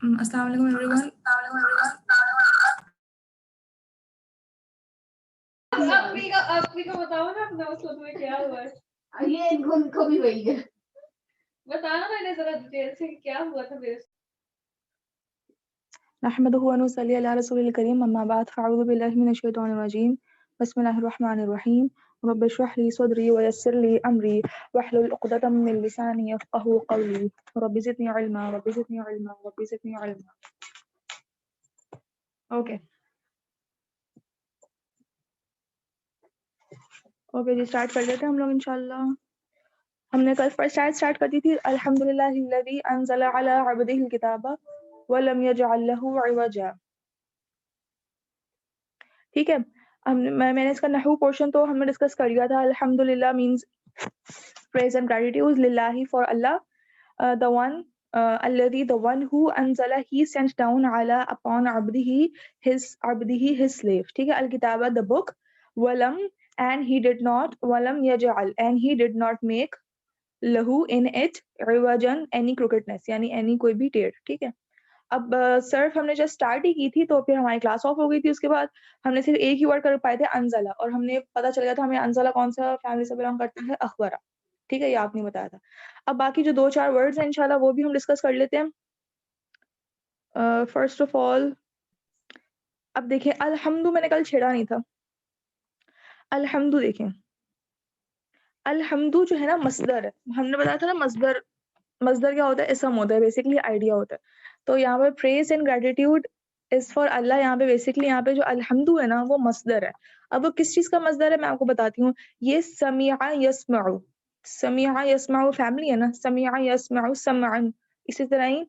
अस्सलाम वालेकुम एवरीवन। आपकी को बताओ ना अपना उसको तुम्हें क्या हुआ है। ये उनको भी वही है, बताना मैंने जरा डिटेल से क्या हुआ था मेरे नहमदुहु व नुसल्ली अला रसूलिल करीम, अम्मा बाद, फ़अऊज़ु बिल्लाहि मिनश शैतानिर रजीम, बिस्मिल्लाहिर रहमानिर रहीम, रब्बि इश्रह ली सदरी व यस्सिर ली अमरी वहलुल उक़दतम मिन लिसानी यफ़क़हू क़ौली, rabbi ज़िदनी इल्मा, rabbi ज़िदनी इल्मा, rabbi ज़िदनी इल्मा। Okay okay जी, स्टार्ट कर लेते हैं हम लोग इंशाअल्लाह। हमने कल फर्स्ट आयत स्टार्ट कर दी थी, अल्हम्दुलिल्लाहिल्लज़ी अंज़ला अला अब्दिहिल किताबा व लम यजअल लहू इवजा। ठीक है, मैंने इसका नहू पोर्शन तो हमने डिस्कस कर लिया था। अल्हम्दुलिल्लाह means praise and gratitude, lillahi for Allah, the one, alladhi, the one who, anzala, he sent down, ala, upon, abdihi, his slave. ठीक है, al-kitaba, the book, walam, and he did not, walam yaj'al, and he did not make, lahu, in it, iwajan, any crookedness, यानी any कोई भी टेढ़। ठीक है, अब Surf हमने जस्ट स्टार्ट ही की थी तो फिर हमारी क्लास ऑफ हो गई थी। उसके बाद हमने सिर्फ एक ही वर्ड कर पाए थे, अनज़ला, और हमने पता चल गया था हमें अनज़ला कौन सा फैमिली से बिलोंग करता है, अखबरा। ठीक है, ये आपने बताया था। अब बाकी जो 2-4 वर्ड्स हैं इंशाल्लाह वो भी हम डिस्कस कर लेते हैं। फर्स्ट ऑफ ऑल अब देखें, अलहम्दु मैंने कल छेड़ा नहीं था। अलहम्दु देखें, अलहम्दु जो है ना मस्दर है। हमने बताया था ना मस्दर, मस्दर क्या होता है, इसम होता है, बेसिकली आइडिया होता है। तो यहाँ पे praise and gratitude is for Allah. यहाँ पे बेसिकली यहाँ पे जो अलहम्दु है ना वो मस्दर है। अब वो किस चीज का मस्दर है मैं आपको बताती हूँ। ये समिया यस्माउ, समिया यस्माउ फैमिली है ना, समिया यस्माउ समअन। इसी तरह ही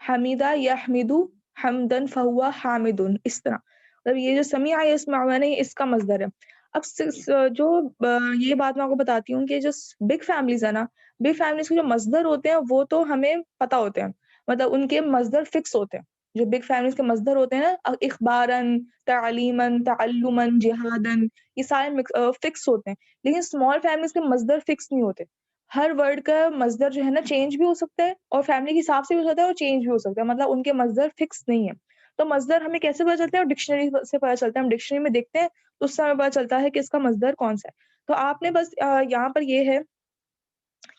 हमीदा यहमिदु हमदन फहुआ हामिदुन, इस तरह। मतलब ये जो समिया यस्माउ है ना, ये इसका मस्दर है। अब जो ये बात मैं आपको बताती हूँ कि जो बिग फैमिलीज है ना, बिग फैमिलीज के जो मस्दर होते हैं वो तो हमें पता होते हैं, मतलब उनके मस्दर फिक्स होते हैं। जो बिग फैमिलीज के मस्दर होते हैं ना, इखबारन, तालीमन, तअल्लुमन, जिहादन, ये सारे फिक्स होते हैं। लेकिन स्मॉल फैमिलीज के मस्दर फिक्स नहीं होते। हर वर्ड का मस्दर जो है ना चेंज भी हो सकता है, और फैमिली के हिसाब से भी हो सकता है और चेंज भी हो सकता है। मतलब उनके मस्दर फिक्स नहीं है। तो मस्दर हमें कैसे पता चलता है? डिक्शनरी से पता चलता है। हम डिक्शनरी में देखते हैं तो उससे हमें पता चलता है कि इसका मस्दर कौन सा है। तो आपने बस यहाँ पर ये है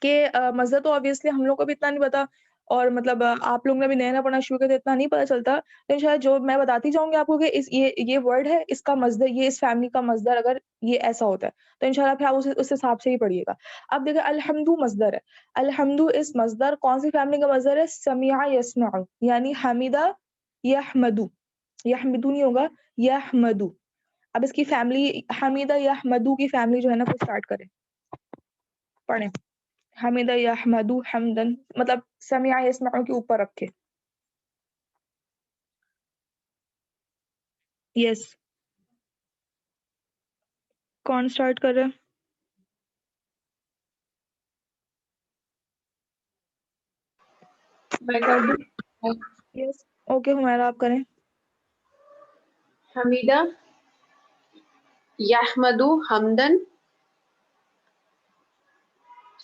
कि मज़ा तो ऑब्वियसली हम लोग को भी इतना नहीं पता, और मतलब आप लोग ने भी नया-नया पढ़ना शुरू किया तो इतना नहीं पता चलता। तो शायद जो मैं बताती जाऊँगी आपको कि इस ये वर्ड है, इसका मज़दर, ये इस फैमिली का मज़दर अगर ये ऐसा होता है, तो इंशाल्लाह फिर आप उस हिसाब से ही पढ़िएगा। अब देखिए अल्हम्दु मज़दर है। अल्हम्दु इस मज़दर कौन-सी फैमिली का मज़दर है? समिअ यस्मअु, यानी हमिदा यहमदु। यहमिदु नहीं होगा, यहमदु। अब इसकी फैमिली हमिदा यहमदु की फैमिली जो है ना वो स्टार्ट करें, पढ़ें। हमिदा यहमदु हमदन, मतलब समिअ यस्मअु के ऊपर रखे। यस, कौन स्टार्ट कर रहा है? मैं कर दूं। यस, ओके हुमैरा आप करें। हमीदा यहमदु हमदन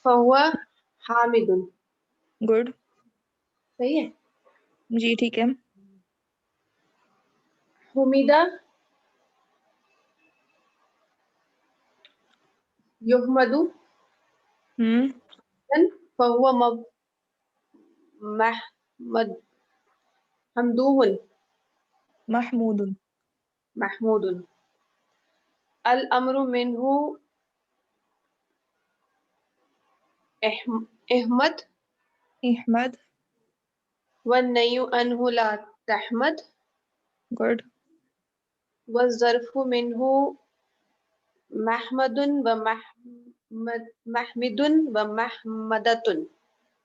फहुआ हामिदुन। गुड, सही है। जी ठीक है। हुमीदा युहमदु हुँ, दन फहुआ महमद हमदूहुन महमूदुन, महमूदुन। अल अमरु मिन्हु अहमद इहमद, वन्नय्यु अन्हु ला तहमद गुड, वज़्ज़र्फ़ु मिन्हु महमदुन व महमिदुन व महमदतुन।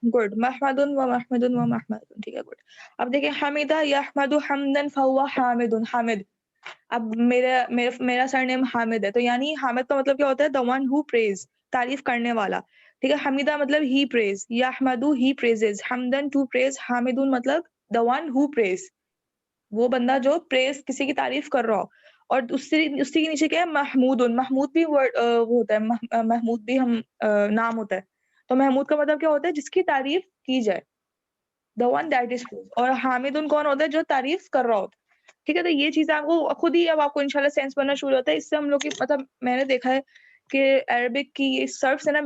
गुड। महमदुन व महमदुन, ठीक है, गुड। अब देखिए हमिदा यहमदु हमदन फहुआ हामिदुन, हामिद। अब मेरा मेरा मेरा सरनेम हामिद है, तो यानी हामिद का मतलब क्या होता है? द वन हू प्रेज़, तारीफ़ करने वाला। ठीक है, हमीदा मतलब ही प्रेज़, यहमदु ही प्रेज़ेज़, हमदन टू प्रेज़, हामिदुन मतलब द वन हू प्रेज़, वो बंदा जो प्रेज़ किसी की तारीफ़ कर रहा हो। और उससे उसी के नीचे क्या है? महमूदुन, महमूद भी वो होता है, महमूद भी हम नाम होता है। तो महमूद का मतलब क्या होता है? जिसकी तारीफ़ की जाए, the one that is praise. और हामिदुन कौन होता है? जो तारीफ कर रहा होता है। ठीक है, तो ये चीजें आपको खुद ही अब आपको इंशाल्लाह सेंस बनना शुरू होता है। इससे हम लोग की मतलब मैंने देखा है कि अरबिक की ये सर्फ से ना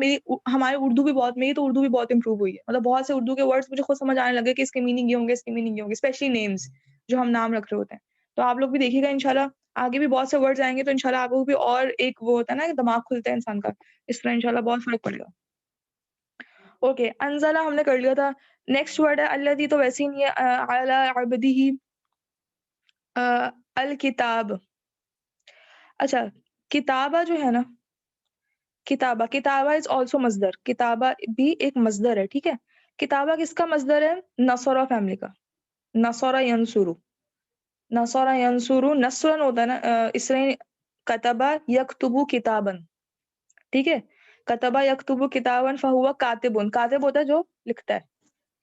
हमारी उर्दू भी बहुत, मेरी तो उर्दू भी बहुत इंप्रूव हुई है। मतलब बहुत से उर्दू के वर्ड्स मुझे खुद समझ आने लगे कि इसके मीनिंग ये होंगे, इसके मीनिंग ये होंगे, स्पेशली नेम्स जो हम नाम रख रहे होते हैं। तो आप लोग भी देखिएगा इंशाल्लाह आगे भी बहुत से वर्ड्स आएंगे, तो इंशाल्लाह आपको भी और एक वो होता है ना कि दिमाग खुलता है इंसान का, इस तरह इंशाल्लाह बहुत फर्क पड़ेगा। ओके, अनज़ला हमने कर लिया था। नेक्स्ट वर्ड है अल्लज़ी, तो वैसे ही नहीं है। अला अब्दिही अल किताब। अच्छा, किताबा जो है ना, किताबा, किताबा इज ऑल्सो मस्दर। किताबा भी एक मस्दर है, ठीक है। किताबा किसका मस्दर है? नसरा फैमिली का। नसरा यंसुरु, नसरा यंसुरु नसरन होता है ना, इसलिए कतबा यक्तुबु किताबन, ठीक है। कतबा यक्तुबु किताबन फहुवा कातिबुन, कातिब होता है जो लिखता है,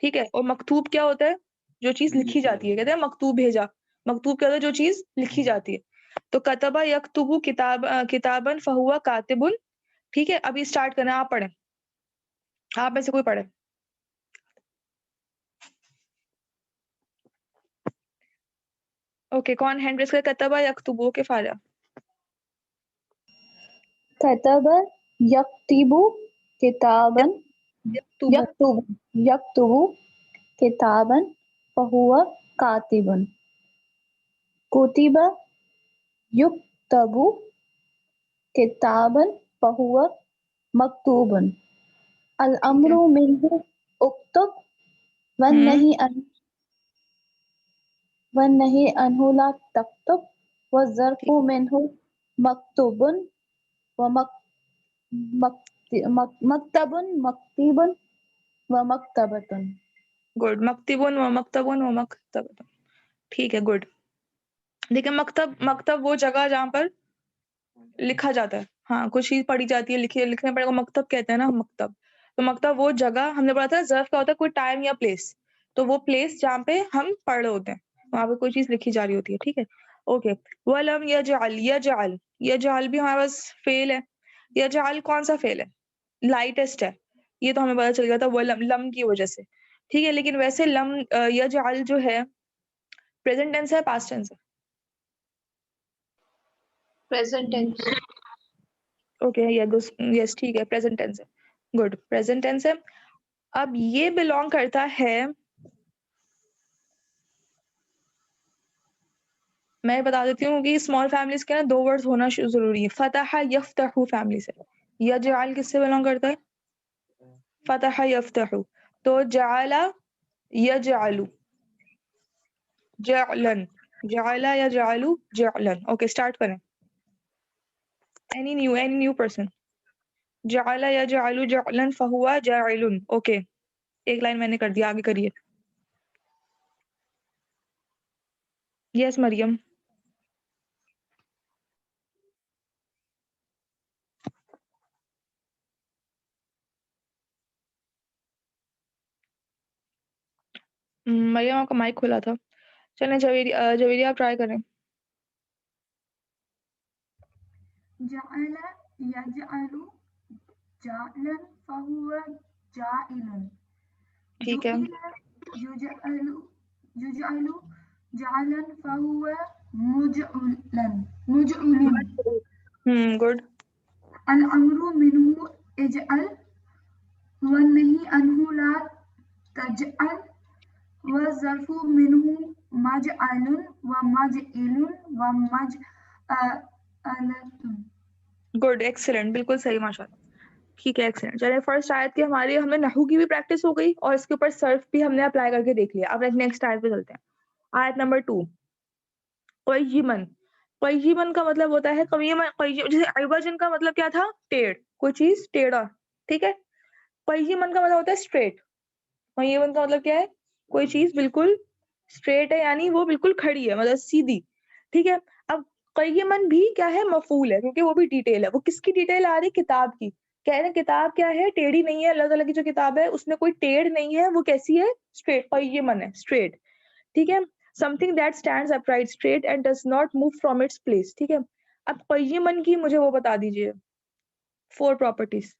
ठीक है। और मकतूब क्या होता है? जो चीज लिखी जाती है, कहते हैं मकतूब भेजा। मकतूब क्या होता है? जो चीज लिखी जाती है। तो कतबा यक्तुबु किताबन फहुवा कातिबुन, ठीक है। अभी स्टार्ट करना है, आप पढ़ें, आप में से कोई पढ़े। ओके, कौन हैंड रेस करे? कतबा यक्तुबु के फारिया। كتب يكتب كتابا यक्तुबु, يكتب كتابا فهو كاتب كتب يكتب كتابا فهو مكتوب الأمر منه اكتب والنهي عنه لا تكتب والظرف ठीक, منه مكتوب مكتب ومكتبة गुड। मक्तबुन व मक्तबुन व मक्तबतुन, ठीक है, गुड। देखिए मकतब, मकतब वो जगह जहाँ पर लिखा जाता है। हाँ, कुछ चीज पढ़ी जाती है, लिखने पड़ेगा, मकतब कहते हैं ना, मकतब। तो मकतब वो जगह, हमने पढ़ा था ज़र्फ क्या होता है? कोई टाइम या प्लेस। तो वो प्लेस जहाँ पे हम पढ़ रहे होते हैं, वहाँ पे कोई चीज लिखी जा रही होती है, ठीक है। ओके, वलम यजअल, यजअल, यजअल भी हमारे पास फेल है। यजअल कौन सा फेल है? लाइटेस्ट है, ये तो हमें पता चल गया था वलम, लम की वजह से, ठीक है। लेकिन वैसे लम यजअल जो है प्रेजेंट टेंस है, पास्ट टेंस है? Present tense. ओके, यस, ठीक है, प्रेजेंट टेंस है। गुड, प्रेजेंट टेंस है। अब ये बिलोंग करता है, मैं बता देती हूँ कि स्मॉल फैमिलीज के ना दो वर्ड्स होना जरूरी है। फतह यफ्तहु फैमिली से। यजअल किससे बिलोंग करता है? फतह यफ्तहु। तो जअला यजअलु, जअलन, जअला यजअलु जअलन। ओके, स्टार्ट करें। Any new person. जअला यजअलु जअलन फहुवा जाइलुन। ओके, एक लाइन मैंने कर दिया, आगे करिए। यस मरियम। मरियम आपका माइक खुला था। चलें, जवेरी आप ट्राई करें। जअल यजअलु जालन फहुव जाइलन ठीक है, जुइल युजअलु जालन फहुव मुजअलन गुड। अल अम्रु मिन्हु इजअल वन्नही अन्हु ला तजअल वज़र्फु मिन्हु मजअलुन व मजइलुन व मजअलतुन। गुड, एक्सीलेंट, बिल्कुल सही, माशाल्लाह। ठीक है, एक्सीलेंट। चलिए, फर्स्ट आयत की हमारी, हमें नहू की भी प्रैक्टिस हो गई और इसके ऊपर सर्फ भी हमने अप्लाई करके देख लिया। अब नेक्स्ट आयत पे चलते हैं। आयत नंबर 2, क़य्यिमन। क़य्यिमन का मतलब होता है क़य्यिमन, जैसे इवजन का मतलब क्या था? टेढ़, कोई चीज टेढ़ा, ठीक है। क़य्यिमन का मतलब होता है स्ट्रेट। क़य्यिमन का मतलब क्या है? कोई चीज बिल्कुल स्ट्रेट है, यानी वो बिल्कुल खड़ी है, मतलब सीधी, ठीक है। अब क़य्यिमन भी क्या है? मफ़ऊल है, क्योंकि वो भी डिटेल है। वो किसकी डिटेल आ रही? किताब की। कह रहे हैं किताब क्या है? टेढ़ी नहीं है। अल्लाह ताला की जो किताब है उसमें कोई टेढ़ नहीं है, वो कैसी है? स्ट्रेट। क़य्यिमन है, स्ट्रेट, ठीक है। Something that stands upright, straight and does not move from its place, ठीक है। अब क़य्यिमन की मुझे वो बता दीजिए 4 प्रॉपर्टीज।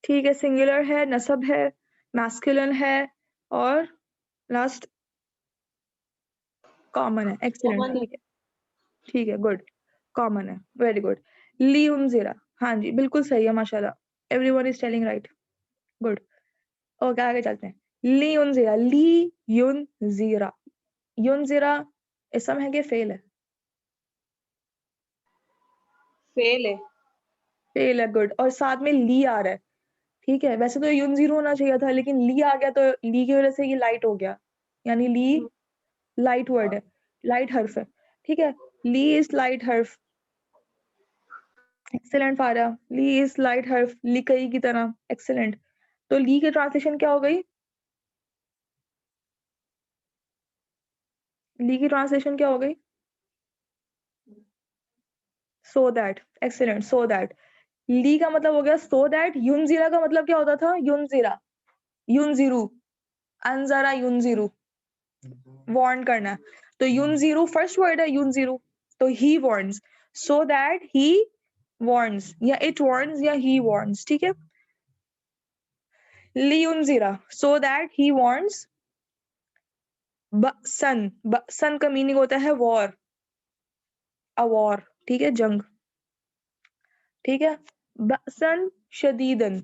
ठीक है, सिंगुलर है, नसब है, मैस्कुलिन है और लास्ट कॉमन है। एक्सीलेंट, Common है। ठीक है, ठीक है, गुड, कॉमन है, वेरी गुड। लियुनज़िरा, हाँ जी बिल्कुल सही है माशाल्लाह, everyone is telling right, good. Okay आगे चलते हैं। लियुनज़िरा, लियुनज़िरा, युनज़िरा इसम है कि फेल है? फेल है। फेल है, गुड। और साथ में ली आ रहा है, ठीक है, वैसे तो युनज़िरो होना चाहिए था लेकिन ली आ गया, तो ली की वजह से ये लाइट हो गया, यानी ली लाइट वर्ड है, लाइट हर्फ है, ठीक है। ली इज लाइट हर्फ, एक्सीलेंट फारा, ली इज लाइट हर्फ, ली कई की तरह, एक्सीलेंट। तो ली की ट्रांसलेशन क्या हो गई? ली की ट्रांसलेशन क्या हो गई? So that, excellent, so that. ली का मतलब हो गया सो दैट। युनज़िरा का मतलब क्या होता था? युनज़िरा, युनज़िरू, अनज़रा युनज़िरू, वार्न करना। तो युनज़िरू फर्स्ट वर्ड है, युनज़िरू, तो he warns, so that he warns, या इट वार्न्स या ही वार्न्स, ठीक है। लियुनज़िरा, सो दैट ही वार्न्स। बसन, बसन का मीनिंग होता है वॉर, अ वॉर, ठीक है, जंग, ठीक है। बसन शदीदन,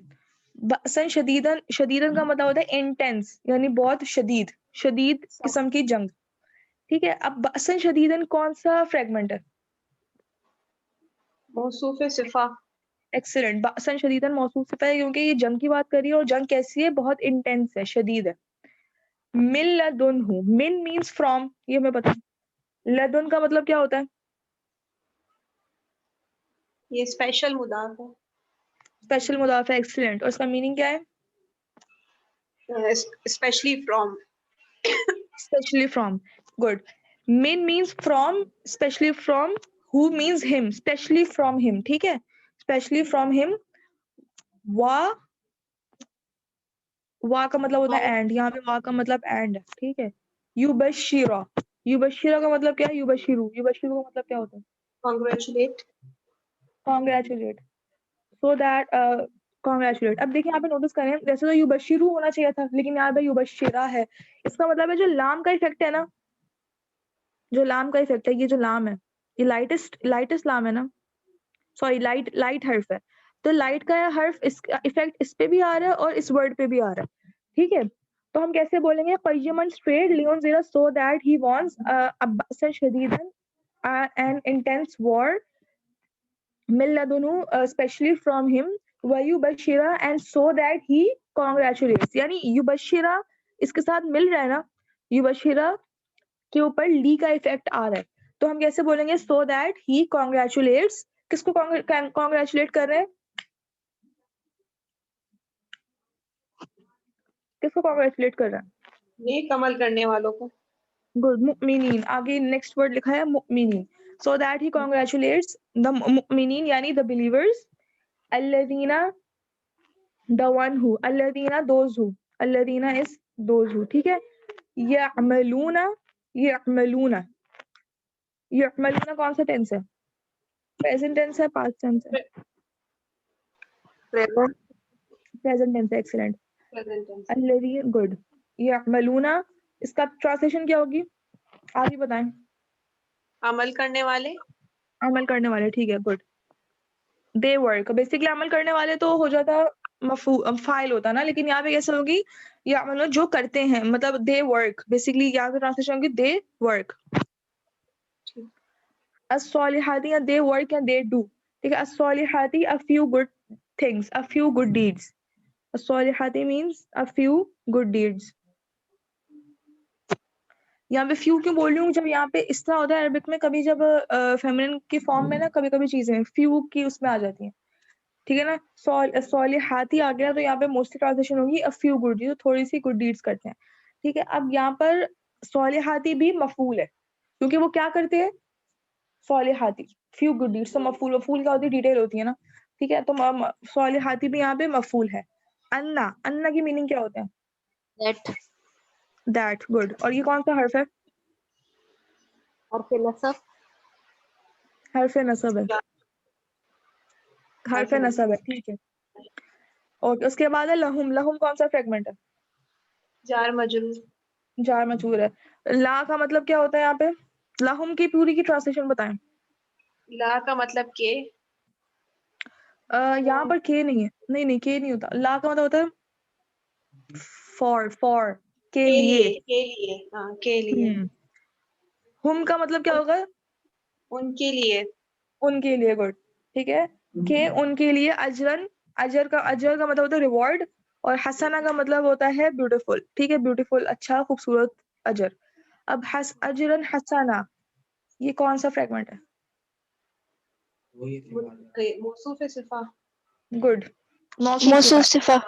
बसन शदीदन, शदीदन का मतलब होता है इंटेंस, यानी बहुत शदीद, शदीद किस्म की जंग, ठीक है। अब बसन शदीदन कौन सा फ्रेगमेंट है? मौसूफ सिफा। एक्सीलेंट, बसन शदीदन मौसूफ सिफा है, क्योंकि ये जंग की बात कर रही है और जंग कैसी है? बहुत इंटेंस है, शदीद है। मिन लदुनहु, मिन मींस फ्रॉम, ये हमें पता है। लदुन का मतलब क्या होता है? ये स्पेशल मुदाफ है। स्पेशल मुदाफ है, एक्सीलेंट। और इसका मीनिंग क्या है? Specially from. Specially from, good. मिन मींस फ्रॉम, स्पेशली फ्रॉम, हु means him, specially from him, ठीक है, स्पेशली फ्रॉम हिम। वा का मतलब होता है एंड, यहाँ पे वा का मतलब एंड है, ठीक है। युबशिरा, युबशिरा का मतलब क्या है? युबशिरू, युबशिरू का मतलब क्या होता है? Congratulate. Congratulate, so that, congratulate. अब देखिए यहाँ पे नोटिस करें, जैसे तो युबशिरू होना चाहिए था लेकिन यहाँ पे युबशिरा है। इसका मतलब है जो लाम का इफेक्ट है ना, जो लाम का इफेक्ट है, ये जो लाम है, ये लाइटेस्ट लाम है ना, सॉरी लाइट लाइट हर्फ है, तो लाइट का हर्फ इसका इफेक्ट इस पे भी आ रहा है और इस वर्ड पे भी आ रहा है, ठीक है। तो हम कैसे बोलेंगे? कय्यमन स्ट्रेट लियोनज़िरा सो दैट ही वांट्स अबसन शदीदन एन इंटेंस वॉर मिन लदुनहु स्पेशली फ्रॉम हिम व युबशिरा and so that he congratulates, यानी युबशिरा इसके साथ मिल रहा है ना, युबशिरा के ऊपर ली का इफेक्ट आ रहा है, तो हम कैसे बोलेंगे? सो दैट ही कांग्रेचुलेट्स, किसको कांग्रेचुलेट कर रहे हैं? किसको कांग्रेचुलेट कर रहा है? नेक अमल करने वालों को। गुड, मुमिनीन, आगे नेक्स्ट वर्ड लिखा है मुमिनीन, so that he congratulates the मुमिनीन, यानी द बिलीवर्स, अल्लज़ीना, द वन हु, अल्लज़ीना दोज हु, अल्लज़ीना इज दोज हु, ठीक है। यअमलूना, यअमलूना, यअमलूना कौन सा टेंस है? प्रेजेंट टेंस है, पास्ट टेंस है? प्रेजेंट। प्रेजेंट टेंस है, एक्सीलेंट। Present tense. अल्लज़ीन, गुड। यअमलूना, इसका ट्रांसलेशन क्या होगी? आप ही बताएं। अमल करने वाले। अमल करने वाले, ठीक है, गुड। दे वर्क, बेसिकली अमल करने वाले तो हो जाता फाइल होता ना, लेकिन यहाँ पे कैसे होगी? या मतलब जो करते हैं, मतलब दे वर्क, बेसिकली यहाँ पे ट्रांसलेशन होगी दे वर्क। अस्सॉलिहाती, या दे वर्क या दे डू, ठीक है। अस्सॉलिहाती, a few good things, a few good deeds, अस्सॉलिहाती means a few good deeds. यहाँ पे फ्यू क्यों बोल रही हूँ? जब यहाँ पे इस तरह होता है अरबिक में, कभी जब फेमिनिन की फॉर्म में ना, कभी कभी चीजें फ्यू की उसमें आ जाती हैं, ठीक है ना। सॉलिहाती आ गया तो यहाँ पे मोस्टली ट्रांसलेशन होगी अ फ्यू गुड डीड्स, तो थोड़ी सी गुड डीड्स करते हैं, ठीक है। अब यहाँ पर सॉलिहाती भी मफूल है, क्योंकि वो क्या करते हैं? सॉलिहाती, फ्यू गुड डीड्स, तो मफूल, मफूल क्या होती है? डिटेल होती है ना, ठीक है। तो सॉलिहाती भी यहाँ पे मफूल है। अन्ना, अन्ना की मीनिंग क्या होता है? दैट। That, good. और ये कौन सा हर्फ है? और फिर नसब। हर्फ नसब है, हर्फ नसब है, ठीक है। ओके, उसके बाद है लहुम। लहुम कौन सा फ्रेगमेंट है? जार मजरूर। जार मजूर है। ला का मतलब क्या होता है यहाँ पे? लहुम की पूरी की ट्रांसलेशन बताएं। ला का मतलब के। यहाँ पर के नहीं है, नहीं के नहीं होता। ला का मतलब होता है फॉर के लिए। के लिए, हाँ के लिए। हुम का मतलब क्या होगा? उनके लिए। उनके लिए। गुड, ठीक है। के उनके लिए। अजर का मतलब होता है रिवॉर्ड, और हसना का मतलब होता है ब्यूटीफुल। ठीक है, ब्यूटीफुल, अच्छा, खूबसूरत। अजर। अब अजरन हसना, ये कौन सा फ्रेगमेंट है? मौसूफ सिफा। गुड, मौसूफ सिफा।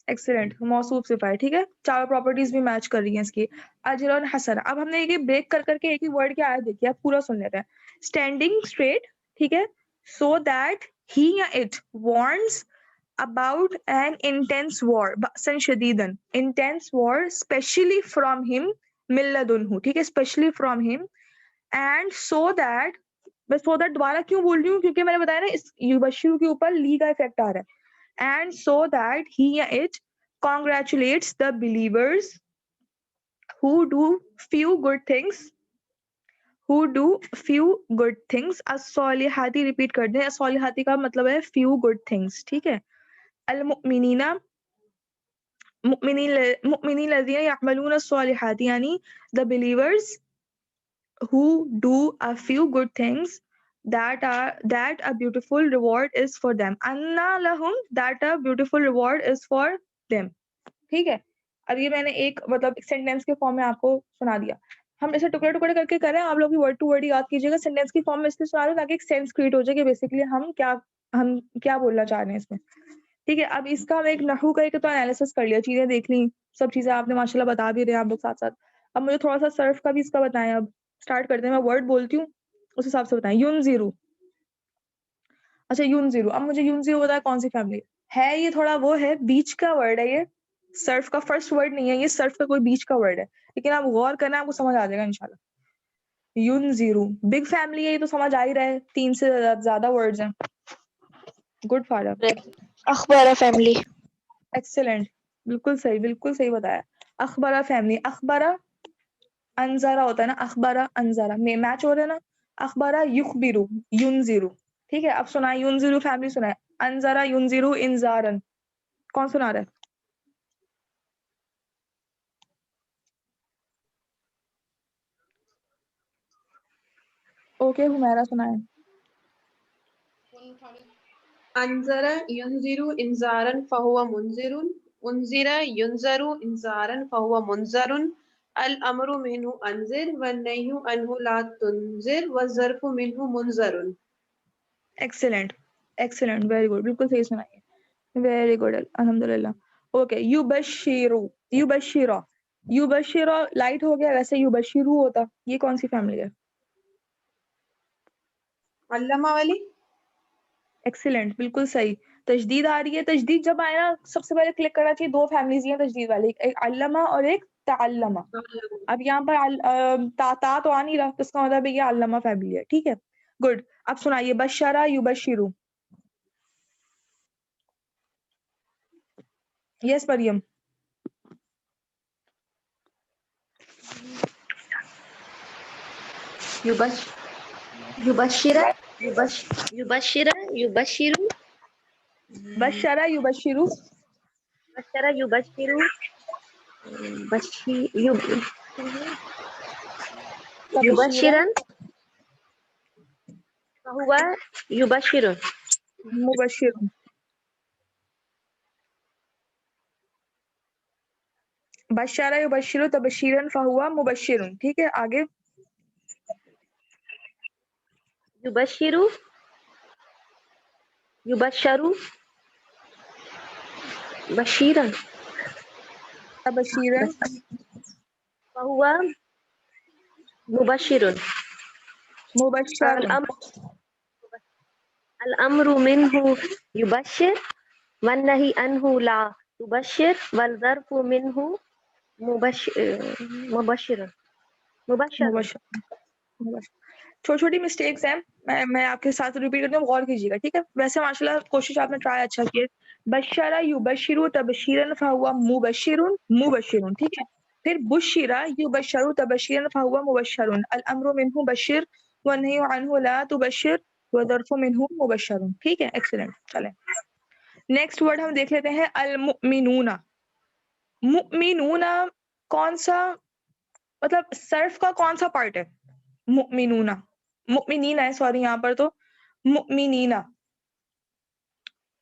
एक्सीलेंट, मौसूफ सिफा है। ठीक है, चार प्रॉपर्टीज भी मैच कर रही हैं इसकी। अजर और हसन। अब हमने ये ब्रेक कर करके एक ही वर्ड क्या आया देखिए, आप पूरा सुन लेते हैं। स्टैंडिंग स्ट्रेट, ठीक है, सो दैट ही या it warns about an intense war, बअसन शदीदन, intense war, specially from him, मिल्लदुन्हु, ठीक है, specially from him, and so that, मैं so that दोबारा क्यों बोल रही हूँ, क्योंकि मैंने बताया ना इस युबश्शिरू के ऊपर ली का इफेक्ट आ रहा है। and so that he या it congratulates the believers who do few good things, as-soliहाती रिपीट कर दें। as-soliहाती का मतलब है few good things, ठीक है। अल-मुमिनीना, मुमिनीन लज़ीना यअमलून अस्सॉलिहात, यानी the believers who do a few good things that a beautiful reward is for them. Anna लहुम, that a beautiful reward is for them, ठीक है। अब ये मैंने एक मतलब सेंटेंस के फॉर्म में आपको सुना दिया। हम ऐसे टुकड़े टुकड़े करके करें, आप लोग भी वर्ड टू वर्ड याद कीजिएगा। सेंटेंस की फॉर्म में इसलिए सुना रहे ताकि एक सेंस क्रिएट हो जाए कि बेसिकली हम क्या बोलना चाह रहे हैं इसमें, ठीक है। अब इसका हम एक नहू का एक तो एनालिसिस कर लिया, चीजें देख ली, सब चीजें आपने माशाल्लाह बता भी रहे हैं आप लोग साथ साथ। अब मुझे थोड़ा सा सर्फ का भी इसका बताएं। अब स्टार्ट करते हैं, मैं वर्ड बोलती हूँ उस हिसाब से बताएं। यूनजीरू, अच्छा यूनजीरू। अब मुझे यूनजीरू बताया कौन सी फैमिली है? ये थोड़ा वो है, बीच का वर्ड है ये, सर्फ का फर्स्ट वर्ड नहीं है ये, सर्फ का कोई बीच का वर्ड है, लेकिन आप गौर करना, आपको समझ आ जाएगा इंशाल्लाह। यूनजीरू बिग फैमिली है, ये तो समझ आ ही रहा है, 3 से ज्यादा वर्ड्स हैं। Good father. अखबारा फैमिली। एक्सेलेंट, बिल्कुल सही बताया। अखबारा फैमिली। अखबारा अनजारा होता है ना, अखबारा अनजारा में मैच हो रहा है ना। अखबारा युखबिरू, युनजीरू, ठीक है। अब सुना युनजीरू फैमिली सुना है। अनजारा युनजीरू इंजारन, कौन सुना रहा है? ओके, हुमैरा सुनाए। अंजरा युनजिरु इंजारन फहुवा मुंजिरुन, उनजिरा युनजरु इंजारन फहुवा मुंजरुन, अल अमरु मिन्हु अंजिर व नह्यु अन्हु ला तुंजिर व ज़र्फु मिन्हु मुंजरुन। एक्सेलेंट, वेरी गुड, बिल्कुल सही सुनाई, वेरी गुड, अल्हम्दुलिल्लाह। ओके, युबश्शिरा लाइट हो गया, वैसे युबश्शिरू होता, ये कौन सी फैमिली है? अल्लामा वाली। एक्सीलेंट, बिल्कुल सही। तजदीद आ रही है, तजदीद जब आए ना सबसे पहले क्लिक करना चाहिए, दो फैमिलीज हैं तजदीद वाली, एक अल्लमा और एक ताअल्लमा। अब यहाँ पर ता तो आ नहीं रहा, तो इसका मतलब है ये अल्लमा फैमिली है, ठीक है। गुड। अब सुनाइए, बशरा युबशिरू। यस मरियम। युबशिरा युबशिरा युबशिरु बशरा युबशिरू, बशरा युबशिरु युबशिरन फहुवा युबशिरुन। मुबशिरुन। बशरा युबशिरू तबशीरन फहुवा मुबशिरुन, ठीक है। आगे युबशिरु युबशरु बशीरन तबशीरन फहुवा मुबशिरुन। मुबशरुन। अल अमरु मिन्हु युबशिर वन्नही अन्हु ला तुबशिर वल ज़र्फु मिन्हु मुबशिरुन। छोटी छोटी मिस्टेक्स हैं, मैं आपके साथ रिपीट करती हूँ, गौर कीजिएगा, ठीक है। वैसे माशाल्लाह कोशिश आपने ट्राई अच्छा किया। बशरा युबशिरु तबशीरन फहुवा मुबशिरुन मुबशिरुन, ठीक है। फिर बुशिरा युबशरु तबशीरन फहुवा मुबशरुन, अल अम्रु मिन्हु बशिर व नही अन्हु ला तुबशिर व ज़र्फु मिन्हु मुबशरुन, ठीक है। एक्सीलेंट। चलें नेक्स्ट वर्ड हम देख लेते हैं, अल मुमिनूना। मुमिनूना कौन सा, मतलब सर्फ का कौन सा पार्ट है? मुमिनूना, मुमिनीना है, सॉरी यहाँ पर तो मुमिनीना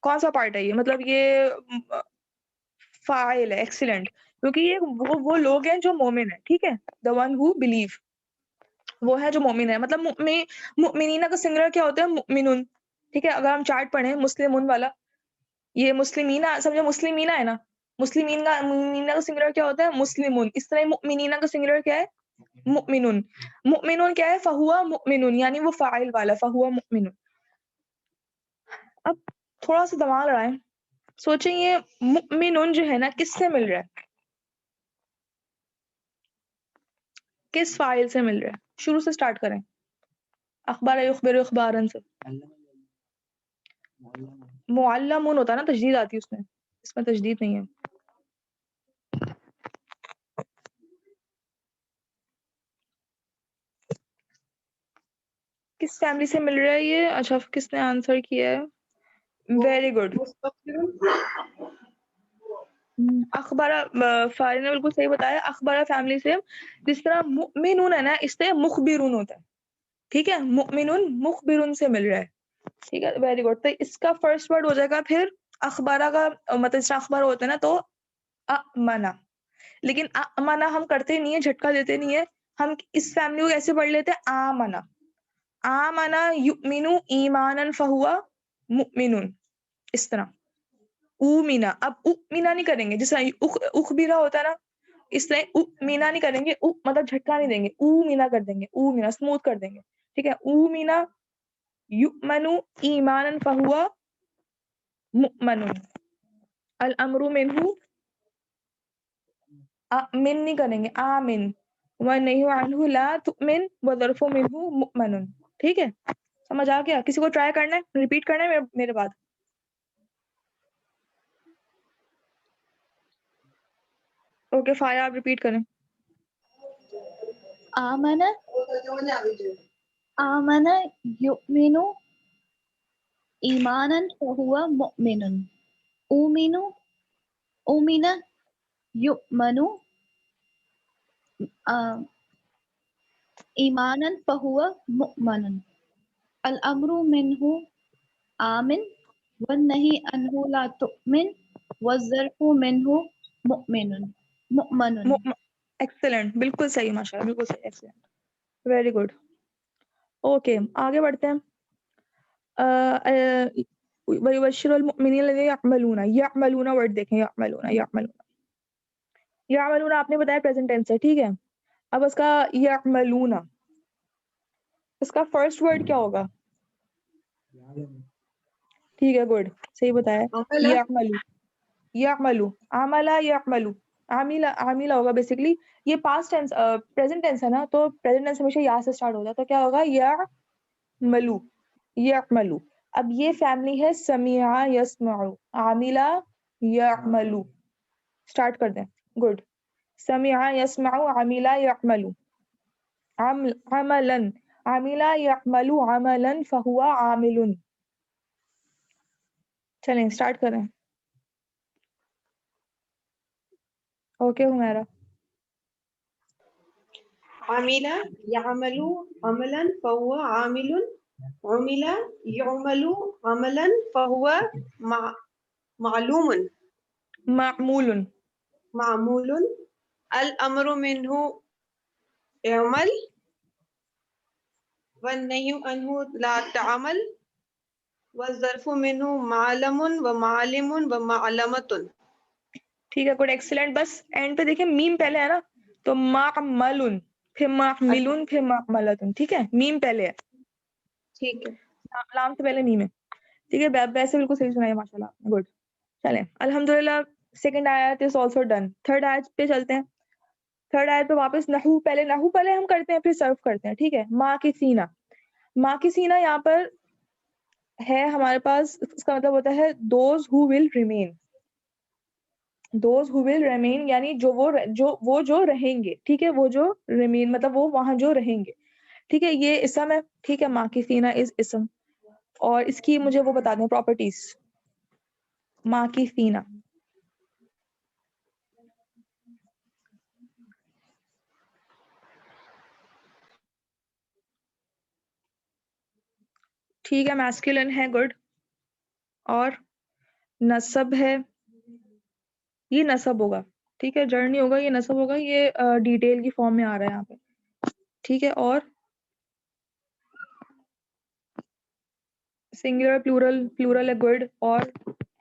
कौन सा पार्ट है ये? मतलब ये फाइल है। एक्सीलेंट। क्योंकि ये वो लोग हैं जो मोमिन है, ठीक है। द वन हु बिलीव, वो है जो मोमिन है। मतलब मुमिनीना का सिंगुलर क्या होता है? मुमिनुन, ठीक है। अगर हम चार्ट पढ़े मुस्लिमुन वाला, ये मुस्लिमीना, समझो मुस्लिमीना है ना, मुस्लिमीना का सिंगुलर क्या होता है? मुस्लिमुन। इस तरह मुमिनीना का सिंगुलर क्या है? मुमिनुन। मुमिनुन क्या है? फहुआ मुमिनुन, यानी वो फाइल वाला, फहुआ मुमिनुन। अब थोड़ा सा दिमाग लड़ाएं, सोचें ये मुमिनुन जो है ना, किससे मिल रहा है? किस फाइल से मिल रहा है? शुरू से स्टार्ट करें। अखबार युखबिरु इखबारन से। मुअल्लमुन होता है ना, तजदीद आती है उसमें, इसमें तजदीद नहीं है। किस फैमिली से मिल रहा है ये? अच्छा, किसने आंसर किया है? Very good. अखबारा फारिन ने बिल्कुल सही बताया, अखबारा फैमिली से। जिस तरह मुमिनुन है ना, इससे मुखबिरुन होता है, ठीक है। मुमिनुन मुखबिरुन से मिल रहा है, ठीक है। Very good. तो इसका फर्स्ट वर्ड हो जाएगा फिर अखबारा का, मतलब जिस अखबार होता है ना, तो अमना। लेकिन अमना हम करते नहीं है, झटका देते नहीं है। हम इस फैमिली को कैसे पढ़ लेते हैं? आमना। आमना युमिनु ईमानन फहुआ मुमिनुन, इस तरह। उमीना, अब उमीना नहीं करेंगे, जैसे उखबिरा होता है ना, इसलिए उमीना नहीं करेंगे, मतलब झटका नहीं देंगे, उमीना कर देंगे, उमीना स्मूथ कर देंगे, ठीक है। उमीना युमनु ईमानन फहुआ मुमनुन, अल अम्रु मिन्हु, मिन नहीं करेंगे, आमिन, व नही अन्हु ला तुमिन व ज़र्फु मिन्हु मुमनुन, ठीक है। समझ आ गया? किसी को ट्राई करना है, रिपीट करना है मेरे बाद? ओके फाया, आप रिपीट करें। आमना आमना युमिनु ईमानन फहुवा मुमिनुन, उमिनु उमिना युमनु ईमानन फहुवा मुमिनुन, अल अम्रु मिन्हु आमिन वन्नही अन्हु ला तुमिन वज़्ज़र्फु मिन्हु मुमिनुन। एक्सीलेंट, बिल्कुल सही, माशाल्लाह, बिल्कुल सही, एक्सीलेंट, वेरी गुड। ओके आगे बढ़ते हैं। वयुबश्शिरुल मुमिनीन लज़ीना यअमलूना, यअमलूना वर्ड देखें, यअमलूना, यअमलूना, यअमलूना आपने बताया प्रेजेंट टेंस है, ठीक है। अब उसका यअमलूना, इसका फर्स्ट वर्ड क्या होगा? ठीक है, गुड, सही बताया। यअमलू, यअमलू, अमला यअमलू, आमिला, आमिला होगा बेसिकली। ये पास्ट टेंस, प्रेजेंट टेंस है ना, तो प्रेजेंट टेंस हमेशा या से स्टार्ट होता है, तो क्या होगा? यअमलू, यअमलू। अब ये फैमिली है समिया यस्मउ, आमिला यअमलू, स्टार्ट कर दें। गुड। समिया यस्मउ, आमिला यअमलू, अमलन, आमिला यअमलू अमलन फहुवा आमिलुन। चलें स्टार्ट करें। ओके हुमैरा। आमिला यामलु अमलन फहुवा आमिलुन, उमिला युमलु अमलन फहुवा मालूमुन, मामूलुन, मामूलुन, अल अम्रु मिन्हु इअमल वन्नहयु अन्हु ला तअमल वज़्ज़र्फु मिन्हु मालमुन व मालिमुन व मालमतुन। ठीक है, गुड, एक्सीलेंट। बस एंड पे देखिए मीम पहले है ना, तो मामलुन, फिर मामिलुन, फिर मामलतुन, ठीक है। मीम पहले है, ठीक है, लाम से पहले मीम है, ठीक है। वैसे बिल्कुल सही सुनाया माशाल्लाह, गुड। चलें अल्हम्दुलिल्लाह, सेकंड आयत इज आल्सो डन। थर्ड आयत पे चलते हैं। थर्ड आयत पे वापस नहू पहले हम करते हैं फिर सर्व करते हैं, ठीक है। माँ की सीना यहाँ पर है हमारे पास, इसका मतलब होता है दोज हु विल रिमेन, यानी जो रहेंगे, ठीक है। वो जो रिमेन मतलब वो वहां जो रहेंगे, ठीक है। ये इसम है, ठीक है। माँ की सीना इज इसम, और इसकी मुझे वो बता दें प्रॉपर्टीज। माँ की सीना, ठीक है, मैस्कुलिन है, गुड। और नसब है, ये नसब होगा, ठीक है, जड़ नहीं होगा, ये नसब होगा। ये डिटेल की फॉर्म में आ रहा है यहाँ पे, ठीक है। और सिंगुलर प्लूरल है, गुड। और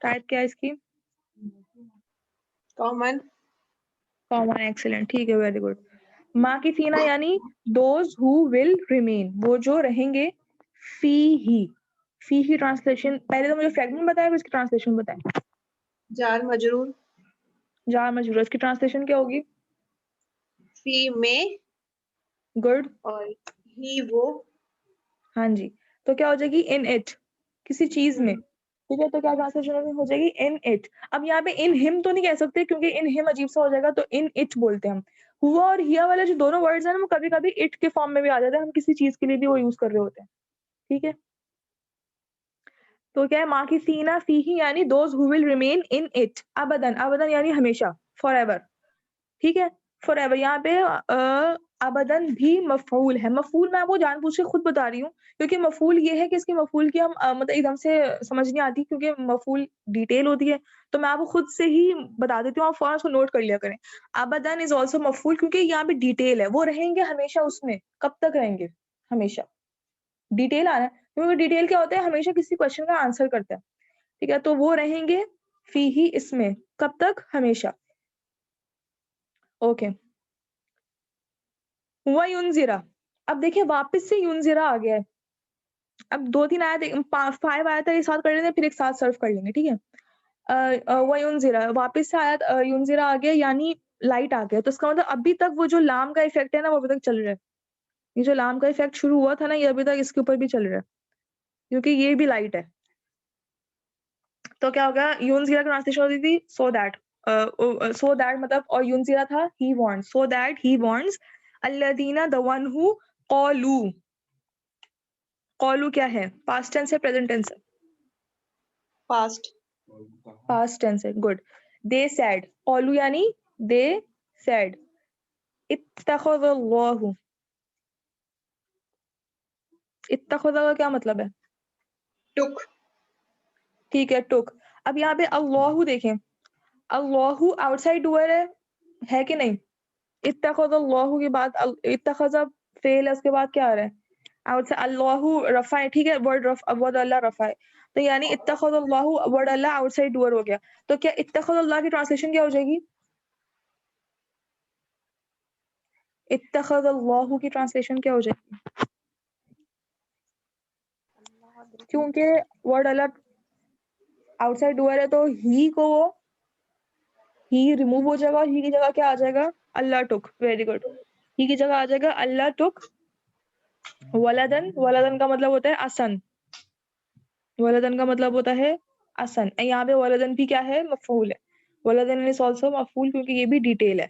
टाइप क्या है इसकी? कॉमन। एक्सीलेंट, ठीक है, वेरी गुड। माँ की सीना यानी दोज हु विल रिमेन, वो जो रहेंगे। फी ही ट्रांसलेशन, पहले तो मुझे फ्रैगमेंट बताया फिर इसकी ट्रांसलेशन बताएं। जार मजरूर। जार मजरूर, इसकी ट्रांसलेशन क्या होगी? फी में, गुड। और ही वो। हाँ जी, तो क्या हो जाएगी? इन इट, किसी चीज में, ठीक है। तो क्या ट्रांसलेशन हो जाएगी? In it. अब यहाँ पे इन हिम तो नहीं कह सकते क्योंकि इन हिम अजीब सा हो जाएगा, तो इन इट बोलते हैं हम। हुआ और हिया वाले जो दोनों वर्ड्स हैं ना, वो कभी कभी इट के फॉर्म में भी आ जाते हैं, हम किसी चीज के लिए भी वो यूज कर रहे होते हैं, ठीक है। तो क्या है? माँ की सीना फी ही यानी those who will remain in it अबदन यानी हमेशा, फॉर एवर, ठीक है। फॉर एवर यहाँ पे अबदन भी मफूल है। मफूल मैं आपको जानबूझ के खुद बता रही हूँ क्योंकि मफूल ये है कि इसकी मफूल की हम मतलब एकदम से समझ नहीं आती क्योंकि मफूल डिटेल होती है, तो मैं आपको खुद से ही बता देती हूँ, आप फौरन उसको नोट कर लिया करें। अबदन इज ऑल्सो मफूल क्योंकि यहाँ पे डिटेल है, वो रहेंगे हमेशा उसमें। कब तक रहेंगे? हमेशा। डिटेल आ रहा है क्योंकि डिटेल क्या होता है? हमेशा किसी क्वेश्चन का आंसर करता है, ठीक है। तो वो रहेंगे फी ही, इसमें, कब तक? हमेशा। ओके। हुआ युनजिरा, अब देखिए वापस से युनजिरा आ गया है। अब 2-3 आया थे, 5 आया था, एक साथ कर लेंगे फिर एक साथ सर्व कर लेंगे, ठीक है। हुआ युनजिरा, वापस से आया युनजिरा आ गया, यानी लाइट आ गया। तो इसका मतलब अभी तक वो जो लाम का इफेक्ट है ना, वो अभी तक चल रहा है। ये जो लाम का इफेक्ट शुरू हुआ था ना, ये अभी तक इसके ऊपर भी चल रहा है क्योंकि ये भी लाइट है। तो क्या हो गया? युनजिरा की ट्रांसलेशन होती थी सो दैट, मतलब, और युनजिरा था he wants, so that he wants अल्लदीना, द वन हु कॉलू। कॉलू क्या है? पास्ट टेंस है, प्रेजेंट टेंस है? पास्ट टेंस है, गुड। दे सेड, कॉलू यानी दे सेड। इत्तखज़ल्लाहु, इत्तखज़ का क्या मतलब है? टुक। ठीक है, टुक। अब यहाँ पे अल्लाहु देखें, अल्लाहु आउटसाइड डूअर है कि नहीं? इत्तखज़ल्लाहु के बाद इत्तखज़ फेल है, उसके बाद क्या आ रहा है? आउटसाइड। अल्लाहु रफा है, ठीक है, वर्ड अल्लाह रफा है, तो यानी इत्तखज़ल्लाहु वर्ड अल्लाह आउटसाइड डूअर हो गया। तो क्या इत्तखज़ल्लाह की ट्रांसलेशन क्या हो जाएगी? इत्तखज़ल्लाहु की ट्रांसलेशन क्या हो जाएगी? क्योंकि वर्ड अल्लाह आउटसाइड डूअर है, तो ही को ही रिमूव हो जाएगा, ही की जगह क्या आ जाएगा? अल्लाह टुक, वेरी गुड। ही की जगह आ जाएगा अल्लाह टुक वलदन। वलदन का मतलब होता है असन, वलदन का मतलब होता है असन। यहाँ पे वलदन भी क्या है? मफूल है। वलदन इज ऑल्सो मफूल क्योंकि ये भी डिटेल है,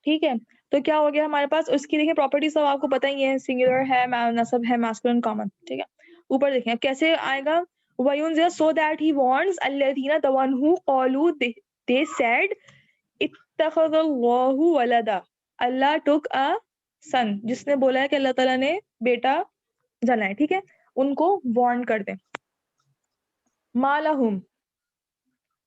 ठीक है। तो क्या हो गया हमारे पास? उसकी देखिए प्रॉपर्टीज सब आपको पता ही है, सिंगुलर है, नसब है, मैस्कुलिन, कॉमन, ठीक है। ऊपर देखें कैसे आएगा? वयुनज़िर, सो दैट ही वांट्स अल्लज़ीना, द वन हु क़ालू, दे सेड इत्तखज़ल्लाहु वलदा, अल्लाह टुक अ सन, जिसने बोला है कि अल्लाह ताला ने बेटा जना है, ठीक है, उनको वार्न कर दें। मालहुम,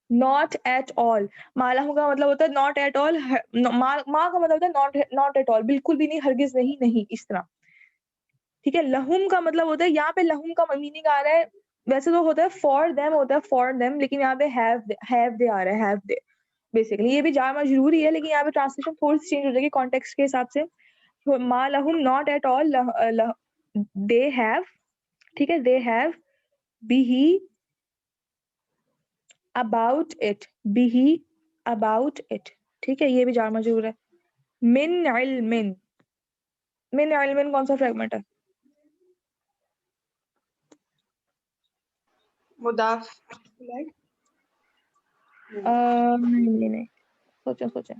नॉट एट ऑल। मालहुम का मतलब होता है नॉट एट ऑल। मा का मतलब होता है नॉट एट ऑल, बिल्कुल भी नहीं, हरगिज नहीं, नहीं, इस तरह, ठीक है। लहुम का मतलब होता है, यहाँ पे लहुम का मीनिंग आ रहा है, वैसे तो होता है फॉर देम, होता है फॉर देम, लेकिन यहाँ पे हैव दे आ रहा है, हैव दे। बेसिकली ये भी जार मजरूर ही है, लेकिन यहाँ पे ट्रांसलेशन थोड़ी सी चेंज हो जाएगी कॉन्टेक्स्ट के हिसाब से। मा लहुम not at all, they have, ठीक है, दे हैव बी ही अबाउट इट, बी ही अबाउट इट, ठीक है, ये भी जार मजरूर है। मिन इल्मिन, मिन इल्मिन कौन सा फ्रेगमेंट है? मुदाफ नहीं, सोचें।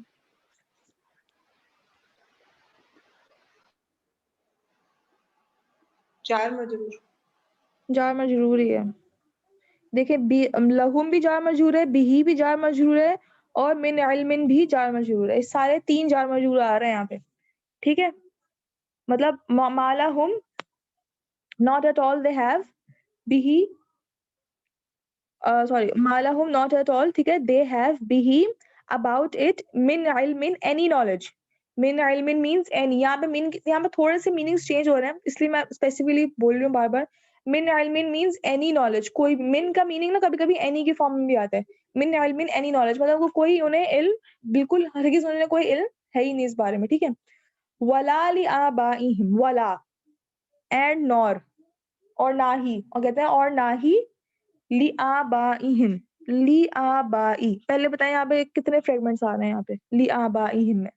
जार मजरूर। जार मजरूर ही है। देखिए लहुम भी जार मजरूर है, बिही भी जार मजरूर है, और मिन इल्मिन भी जार मजरूर है। सारे 3 जार मजरूर आ रहे हैं यहाँ पे, ठीक है। मतलब मालाहुम not at all they have, bihi sorry, malahum not at all, ठीक है, they have bihi about it, min ilmin any knowledge, min ilmin means any, यहाँ पे थोड़े से मीनिंग्स चेंज हो रहे हैं, इसलिए मैं स्पेसिफिकली बोल रही हूँ बार बार। min ilmin means any knowledge, कोई min का मीनिंग ना कभी कभी any की फॉर्म में भी आता है। min ilmin any knowledge मतलब वो कोई उन्हें इल्म, बिल्कुल हरगिज़ उन्हें कोई इल्म है ही नहीं इस बारे में, ठीक है। वला li आबाइहिम, वला एंड नॉर, और ना ही, और कहते हैं और ना ही ली आबाइहिम, ली आबाई। पहले बताएं यहाँ पे कितने फ्रेगमेंट्स आ रहे हैं यहाँ पे ली आबाइहिम में?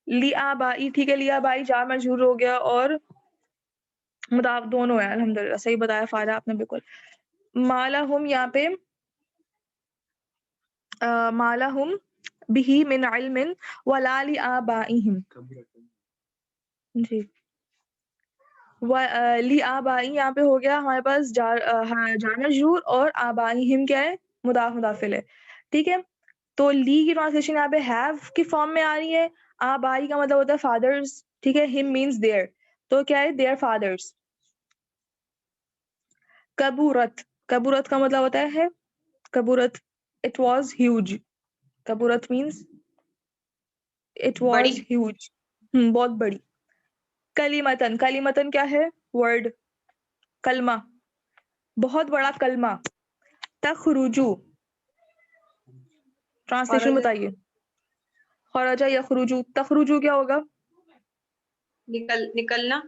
ली आबाई, ठीक है, ली आबाई जार मजरूर हो गया और मुदाफ दोनों है। अल्हम्दुलिल्लाह सही बताया फायदा आपने बिल्कुल। मालाहुम यहाँ पे मालाहुम बिही मिन इल्मिन वला ली आबाइहिम, जी। ली आबाई यहाँ पे हो गया हमारे पास जार मजरूर, और आबाइहिम क्या है? मुदाफ मुदाफिल है, ठीक है। तो ली की ट्रांसलेशन यहाँ पे हैव की फॉर्म में आ रही है। आबाई का मतलब होता है फादर्स, ठीक है। हिम मींस देयर, तो क्या है? There fathers. कबूरत, कबूरत का मतलब होता है कबूरत, इट वाज ह्यूज। कबूरत मींस इट वाज बड़ी। ह्यूज, बहुत बड़ी। कलीमतन, कलीमतन क्या है? वर्ड, कलमा, बहुत बड़ा कलमा। तखरुजू, ट्रांसलेशन बताइए। खरजा यखरुजू, तखरुजू क्या होगा? निकलना।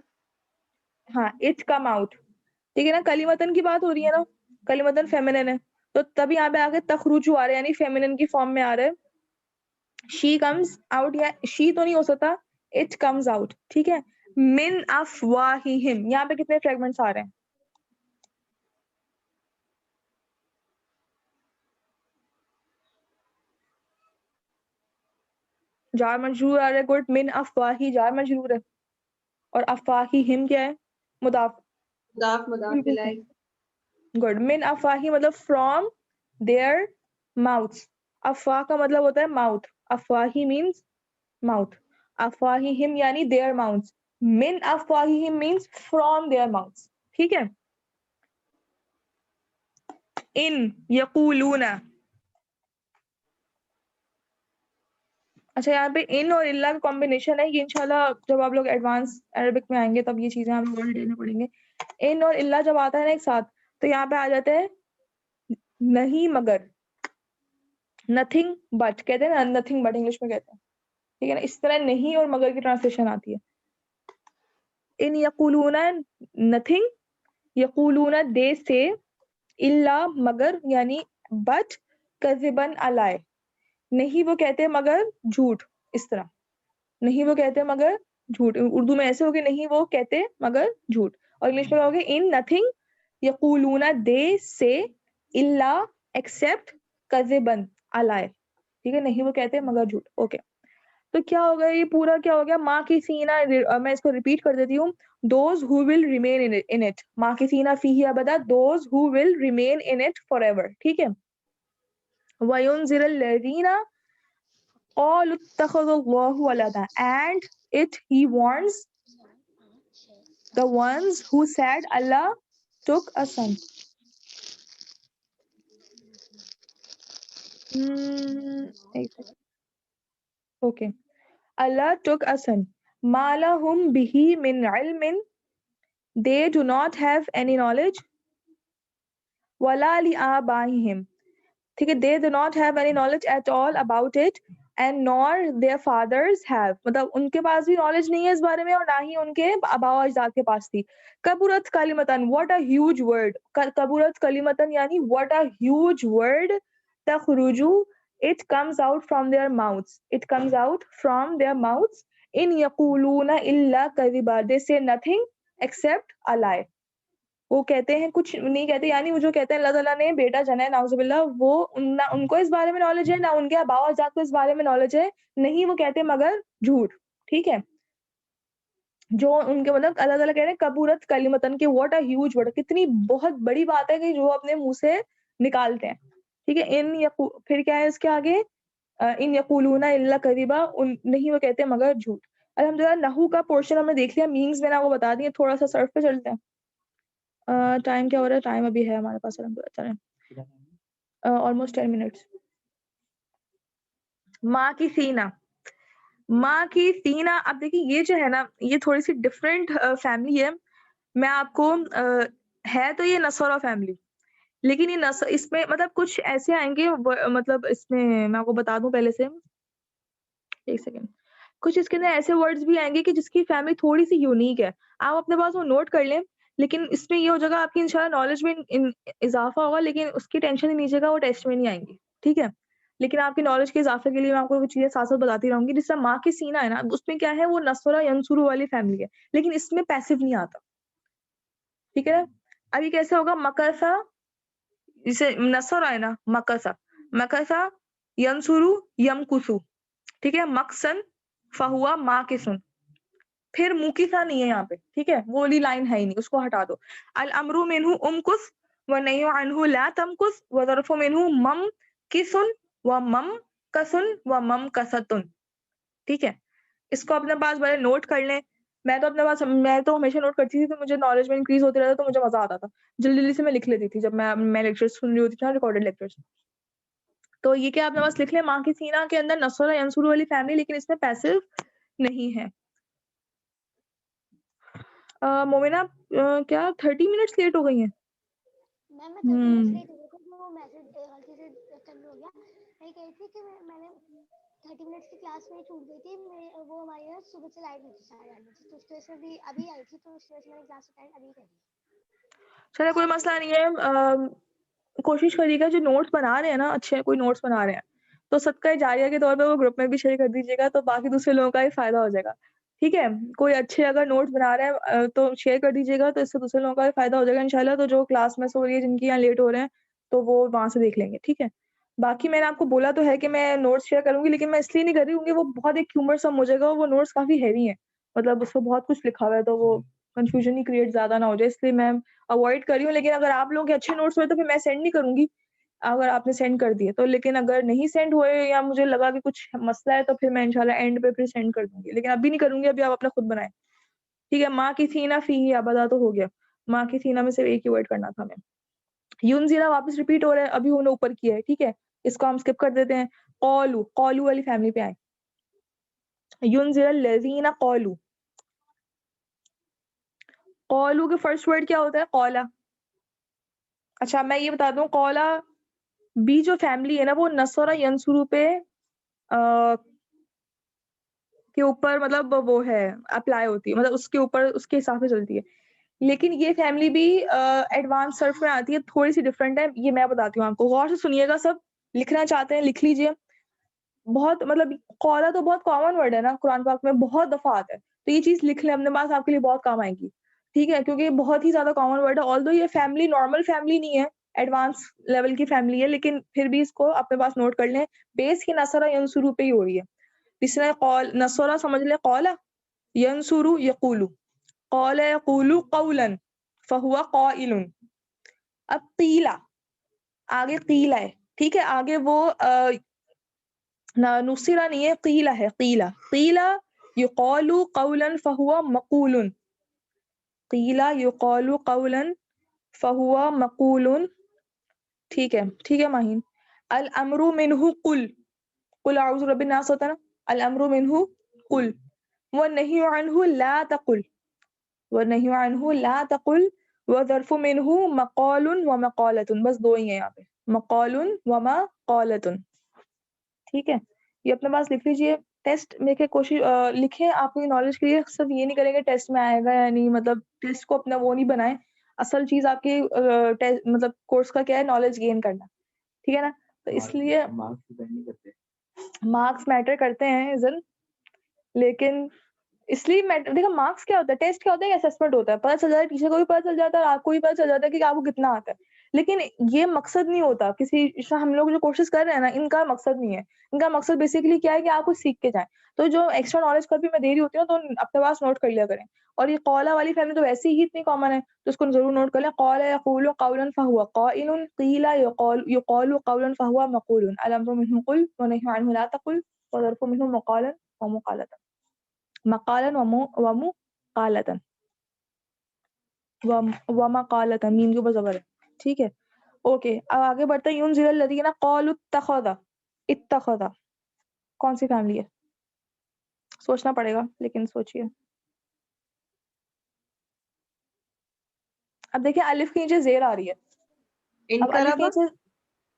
हाँ, इट कम आउट, ठीक है ना। कलीमतन की बात हो रही है ना, कलीमतन फेमिनिन है, तो तभी यहाँ पे आके तखरुजू आ रहे हैं, यानी फेमिनिन की फॉर्म में आ रहे हैं। शी कम्स आउट, या शी तो नहीं हो सकता, इट कम्स आउट, ठीक है। मिन अफवाहिहिम, यहाँ पे कितने फ्रेगमेंट्स आ रहे हैं? जार मजरूर आ रहा है, गुड। मिन अफवाही जार मजरूर है, और अफवाहिहिम क्या है? मुदाफ, मुदाफ इलाही। गुड। मिन अफवाही मतलब फ्रॉम देयर माउथ्स, अफवाह का मतलब होता है माउथ, अफवाही मीन्स माउथ, अफवाहिहिम यानी देयर माउथ्स, मिन अफवाहिहिम मीन्स फ्रॉम देयर माउथ्स, ठीक है। इन यकूलूना, अच्छा यहाँ पे इन और इल्ला का कॉम्बिनेशन है, ये इंशाल्लाह जब आप लोग एडवांस अरबिक में आएंगे तब ये चीजें हमें और डिटेल में पढ़ेंगे। इन और इल्ला जब आता है ना एक साथ, तो यहाँ पे आ जाते हैं नहीं मगर, नथिंग बट, कहते हैं ना नथिंग बट इंग्लिश में कहते हैं, ठीक है ना। इस तरह नहीं और मगर की ट्रांसलेशन आती है। इन यकूलूना नथिंग, यकूलूना दे से, इल्ला मगर यानी बट, कज़िबन अलाए, नहीं वो कहते हैं मगर झूठ, इस तरह नहीं वो कहते मगर झूठ। उर्दू में ऐसे होगे नहीं वो कहते मगर झूठ, और इंग्लिश में कहोगे इन नथिंग यकूलूना दे से, इल्ला एक्सेप्ट, कज़िबन अलाए, ठीक है, नहीं वो कहते मगर झूठ। ओके, तो क्या हो गया? ये पूरा क्या हो गया? माँ की सीना, मैं इसको रिपीट कर देती हूँ। Those who will remain in it, माँ की सीना फीही अबदा, those who will remain in it forever, ठीक है। वयुनज़िरल लज़ीना क़ालू इत्तख़ज़ल्लाहु वलदा, and he warns the ones who said Allah took a son. एक second. Okay. Allah took a son. Ma lahum bihi min ilmin, they do not have any knowledge. Wala li abaihim, ठीक है, they do not have any knowledge at all about it, and nor their fathers have, मतलब उनके पास भी knowledge नहीं है इस बारे में और ना ही उनके आबाओ अजदाद के पास थी। कबूरत कलिमतन, व्हाट अ ह्यूज वर्ड, कबूरत कलिमतन यानी व्हाट अ ह्यूज वर्ड, तखरुजु, it comes out from their mouths, it comes out from their mouths, in yaquluna illa kadhiba, they say nothing except a lie, वो कहते हैं कुछ नहीं कहते, यानी वो जो कहते हैं अल्लाह ताला ने बेटा जना है नाउजुबिल्लाह, वो ना उनको इस बारे में नॉलेज है ना उनके आबाओ अजदाद को इस बारे में नॉलेज है, नहीं वो कहते मगर झूठ। ठीक है, जो उनके मतलब अल्लाह ताला कह रहे हैं कबूरत कलिमतन के, व्हाट अ ह्यूज वर्ड, कितनी बहुत बड़ी बात है कि जो अपने मुंह से निकालते हैं। ठीक है, फिर क्या है इसके आगे, इन यकूलूना इल्ला कज़िबा, नहीं वो कहते मगर झूठ। अल्हम्दुलिल्लाह नहू का पोर्शन हमने देख लिया, मीन्स मैंने आपको बता दिए। थोड़ा सा सर्फ पे चलते हैं। टाइम क्या हो रहा है? टाइम अभी है हमारे पास अल्हम्दुलिल्लाह ऑलमोस्ट 10 मिनट्स। माँ की सीना, माँ की सीना, अब देखिए ये जो है ना ये थोड़ी सी डिफरेंट फैमिली है। मैं आपको है तो ये नसरा फैमिली, लेकिन ये इसमें मतलब कुछ ऐसे आएंगे मतलब इसमें मैं आपको बता दूं पहले से, एक सेकेंड, कुछ इसके अंदर ऐसे वर्ड्स भी आएंगे कि जिसकी फैमिली थोड़ी सी यूनिक है, आप अपने पास वो नोट कर लें। लेकिन इसमें ये हो जाएगा आपकी इंशाल्लाह नॉलेज में इजाफा होगा, लेकिन उसकी टेंशन नहीं लीजिएगा, वो टेस्ट में नहीं आएंगी। ठीक है, लेकिन आपकी नॉलेज के इजाफे के लिए मैं आपको कुछ चीजें साथ साथ बताती रहूंगी। जिससे माँ की सीना है ना, उसमें क्या है, वो नसरा यंसुरु वाली फैमिली है, लेकिन इसमें पैसिव नहीं आता। ठीक है ना, अभी कैसे होगा, मकसा, इसे नसरा है ना, मकसा, मकसा यंसुरु यमकुसु। ठीक है, मकसन फहुआ माँ के सुन, फिर मुकिसा नहीं है यहाँ पे। ठीक है, वो वाली लाइन है ही नहीं, उसको हटा दो। अल अमरु मिनहु उमकुस व नह्यु अन्हु ला तमकुस व ज़र्फु मिनहु मम किसुन व मम कसुन व मम कसतुन। ठीक है, इसको अपने पास बड़े नोट कर लें। मैं तो हमेशा नोट करती थी, तो मुझे नॉलेज में इंक्रीज होती रहता, तो मुझे मजा आता था। जल्दी जल्दी से मैं लिख लेती थी जब मैं लेक्चर सुन रही होती थी ना, रिकॉर्डेड लेक्चर्स। तो ये क्या अपने पास लिख लें, माँ की सीना के अंदर नसर यंसुरु वाली फैमिली, लेकिन इसमें पैसिव नहीं है। मोमिना क्या 30 मिनट्स लेट हो गई हैं? मैम मैं 30 मिनट्स लेट हो गई थी, वो मैसेज गलती से चल हो गया। मैं कह रही थी कि मैंने 30 मिनट्स की क्लास में छूट गई थी। वो हमारी ना सुबह से लाइव हुई थी 8:30 बजे, तो उसकी वजह से अभी आई थी, तो उसकी वजह से मैंने क्लास अटेंड अभी करी। चलो कोई मसला नहीं है। कोशिश करिएगा जो नोट्स बना रहे हैं ना, अच्छे कोई नोट्स बना रहे हैं, तो सदका जारिया के तौर पे वो ग्रुप में भी शेयर कर दीजिएगा, तो बाकी दूसरे लोगों का भी फायदा हो जाएगा। ठीक है, कोई अच्छे अगर नोट्स बना रहे हैं तो शेयर कर दीजिएगा, तो इससे दूसरे लोगों का भी फायदा हो जाएगा इंशाल्लाह। तो जो क्लास में से हो रही है, जिनकी यहाँ लेट हो रहे हैं, तो वो वहां से देख लेंगे। ठीक है, बाकी मैंने आपको बोला तो है कि मैं नोट्स शेयर करूंगी, लेकिन मैं इसलिए नहीं कर रही हूँ, वो बहुत एक ह्यूमर सम हो जाएगा, वो नोट्स काफी हैवी है, मतलब उसमें बहुत कुछ लिखा हुआ है, तो वो कंफ्यूजन ही क्रिएट ज्यादा ना हो जाए, इसलिए मैं अवॉइड कर रही हूँ। लेकिन अगर आप लोगों के अच्छे नोट्स हुए तो फिर मैं सेंड नहीं करूंगी, अगर आपने सेंड कर दिए तो। लेकिन अगर नहीं सेंड हुए या मुझे लगा कि कुछ मसला है, तो फिर मैं इंशाल्लाह एंड पे फिर सेंड कर दूंगी, लेकिन अभी नहीं करूंगी, अभी आप अपना खुद बनाएं। ठीक है, माँ की सीना फी अबदा तो हो गया, माँ की सीना में सिर्फ एक ही वर्ड करना था हमें। यूनजीरा वापस रिपीट हो रहा है, अभी उन्होंने ऊपर किया है। ठीक है, इसको हम स्किप कर देते हैं। कौलू, कौलू वाली फैमिली पे आए। यूनजीरा लजीना कौलू, कौलू के फर्स्ट वर्ड क्या होता है? कौला। अच्छा मैं ये बता दूं, कौला बी जो फैमिली है ना, वो नसरा यंसुरु पे के ऊपर मतलब वो है अप्लाई होती है, मतलब उसके ऊपर उसके हिसाब से चलती है। लेकिन ये फैमिली भी एडवांस सर्फ में आती है, थोड़ी सी डिफरेंट है, ये मैं बताती हूँ आपको, गौर से सुनिएगा। सब लिखना चाहते हैं लिख लीजिए। बहुत मतलब कौला तो बहुत कॉमन वर्ड है ना, कुरान पाक में बहुत दफा आता है, तो ये चीज लिख ले अपने पास, आपके लिए बहुत काम आएगी। ठीक है, क्योंकि बहुत ही ज्यादा कॉमन वर्ड है। ऑल्दो ये फैमिली नॉर्मल फैमिली नहीं है, एडवांस लेवल की फैमिली है, लेकिन फिर भी इसको अपने पास नोट कर लें। बेस की नसरा यंसुरु पे ही हो रही है। इसने कौल नसरा समझ ले, कौला यंसुरु यकूलु, कौला यकूलु कौलन फहुआ कौइलुन। अब कीला, आगे कीला है। ठीक है, आगे वो नुसिरा नहीं है, कीला है, कीला, कीला युक़ालु कौलन फहुआ मक़ूलुन, कीला युक़ालु कौलन फहुआ मक़ूलुन। ठीक है माहिन। अल अमरु मिन्हु कुल, कुल अऊज़ु बिरब्बिन नास होता है ना, अल अमरु मिन्हु कुल, व नह्यु अन्हु ला तकुल, व नह्यु अन्हु ला तकुल, व ज़र्फ़ु मिन्हु मक़ालुन व मक़ालतुन। बस दो ही है यहाँ पे, मक़ालुन व मक़ालतुन। ठीक है, ये अपने पास लिख लीजिए। टेस्ट में के कोशिश लिखें आपकी नॉलेज के लिए, सिर्फ ये नहीं करेंगे टेस्ट में आएगा या नहीं, मतलब टेस्ट को अपना वो नहीं बनाएं। असल चीज आपके मतलब कोर्स का क्या है, नॉलेज गेन करना, ठीक है ना। तो इसलिए मार्क्स मैटर करते हैं इज़न, लेकिन इसलिए मैटर, देखो मार्क्स क्या होता है, टेस्ट क्या होता है, असेसमेंट होता है, पता चल जाता है, टीचर को भी पता चल जाता है और आपको भी पता चल जाता है कि आपको कितना आता है। लेकिन ये मकसद नहीं होता किसी, हम लोग जो कोशिश कर रहे हैं ना, इनका मकसद नहीं है। इनका मकसद बेसिकली क्या है कि आप कुछ सीख के जाएं। तो जो एक्स्ट्रा नॉलेज कभी मैं दे रही होती हूँ तो अपने पास नोट कर लिया करें। और ये कौला वाली फैमिली तो वैसे ही इतनी कॉमन है, तो उसको जरूर नोट कर लें। कौला यक़ूलु क़ौलन फ़हुवा क़ाइलुन, क़ीला युक़ालु क़ौलन फ़हुवा मक़ूलुन, अल अम्रु मिन्हु क़ुल व नह्यु अन्हु ला तक़ुल व ज़र्फ़ु मिन्हु मक़ालन व मुक़ालतन, मक़ालन व मुक़ालतन व मक़ालतन, मीम के ऊपर ज़बर है, ठीक है। ओके, अब आगे बढ़ते हैं। युनज़िल लज़ीना क़ालू इत्तख़ज़ा, इत्तख़ज़ा कौन सी फैमिली है, सोचना पड़ेगा, लेकिन सोचिए। अब देखिए अलिफ के नीचे ज़ेर आ रही है। अब अलिफ के इनकलाबा, नीचे,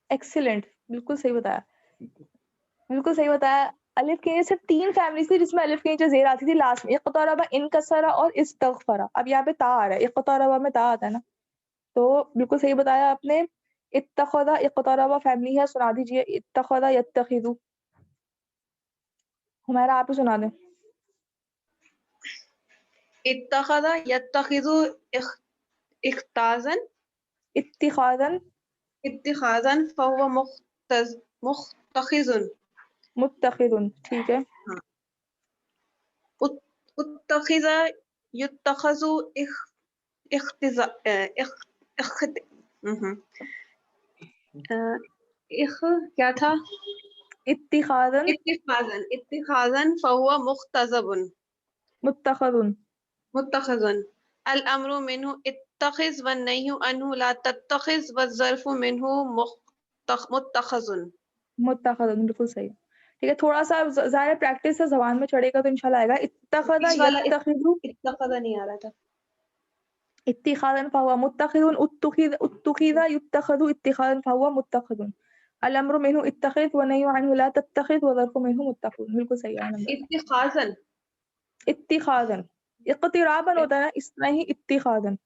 एक्सीलेंट, बिल्कुल सही बताया, बिल्कुल सही बताया। अलिफ के नीचे सिर्फ 3 फैमिलीज़ थी जिसमें अलिफ के नीचे ज़ेर आती थी लास्ट में, इक़्तरबा, इनकसरा और इस्तग़फ़रा। अब यहाँ पे ता आ रहा है, इक़्तरबा में ता आता है ना, तो बिल्कुल सही बताया आपने। इत्तख़ज़ा इक़्तरबा फैमिली है, सुना दीजिए। इत्तख़ज़ा यत्तख़िज़ु, हुमैरा आप ही सुना दें। इत्तख़ज़ा यत्तख़िज़ु इख्ताज़न, इत्तिख़ाज़न, इत्तिख़ाज़न फ़हुव मुख्तख़िज़ुन, मुत्तख़िज़ुन, ठीक है। हाँ। उत्तख़िज़ा युत्तख़ज़ु इख्तिज़ा इख्त क्या था? इत्तिख़ाज़न, इत्तिख़ाज़न, इत्तिख़ाज़न फ़हुव मुख्तज़बुन, मुत्तख़ज़ुन, मुत्तख़िज़ुन, अल अम्रु मिन्हु इत्तख़िज़ व नह्यु अन्हु ला तत्तख़िज़ व ज़र्फ़ु मिन्हु मुत्तख़ज़ुन। मुत्तख़ज़ुन, बिल्कुल सही। ठीक है, थोड़ा-सा ज़ाहिर प्रैक्टिस से ज़बान में चढ़ेगा तो इंशाल्लाह आएगा। इत्तख़ज़ा बीच वाला यत्तख़िज़ु, इत्तख़ज़ा नहीं आ रहा था। इत्तिख़ाज़न फ़हुव मुत्तख़िज़ुन, उत्तुख़िज़ युत्तख़ज़ु इत्तिख़ाज़न फ़हुव मुत्तख़िज़ुन, अल अम्रु मिन्हु इत्तख़िज़ व नह्यु अन्हु ला तत्तख़िज़ व ज़र्फ़ु मिन्हु मुत्तख़िज़ुन, बिल्कुल सही है अल्हम्दुलिल्लाह। इत्तिख़ाज़न, इत्तिख़ाज़न, इक़्तिराबन होता है ना, इस तरह ही इत्तिख़ाज़न।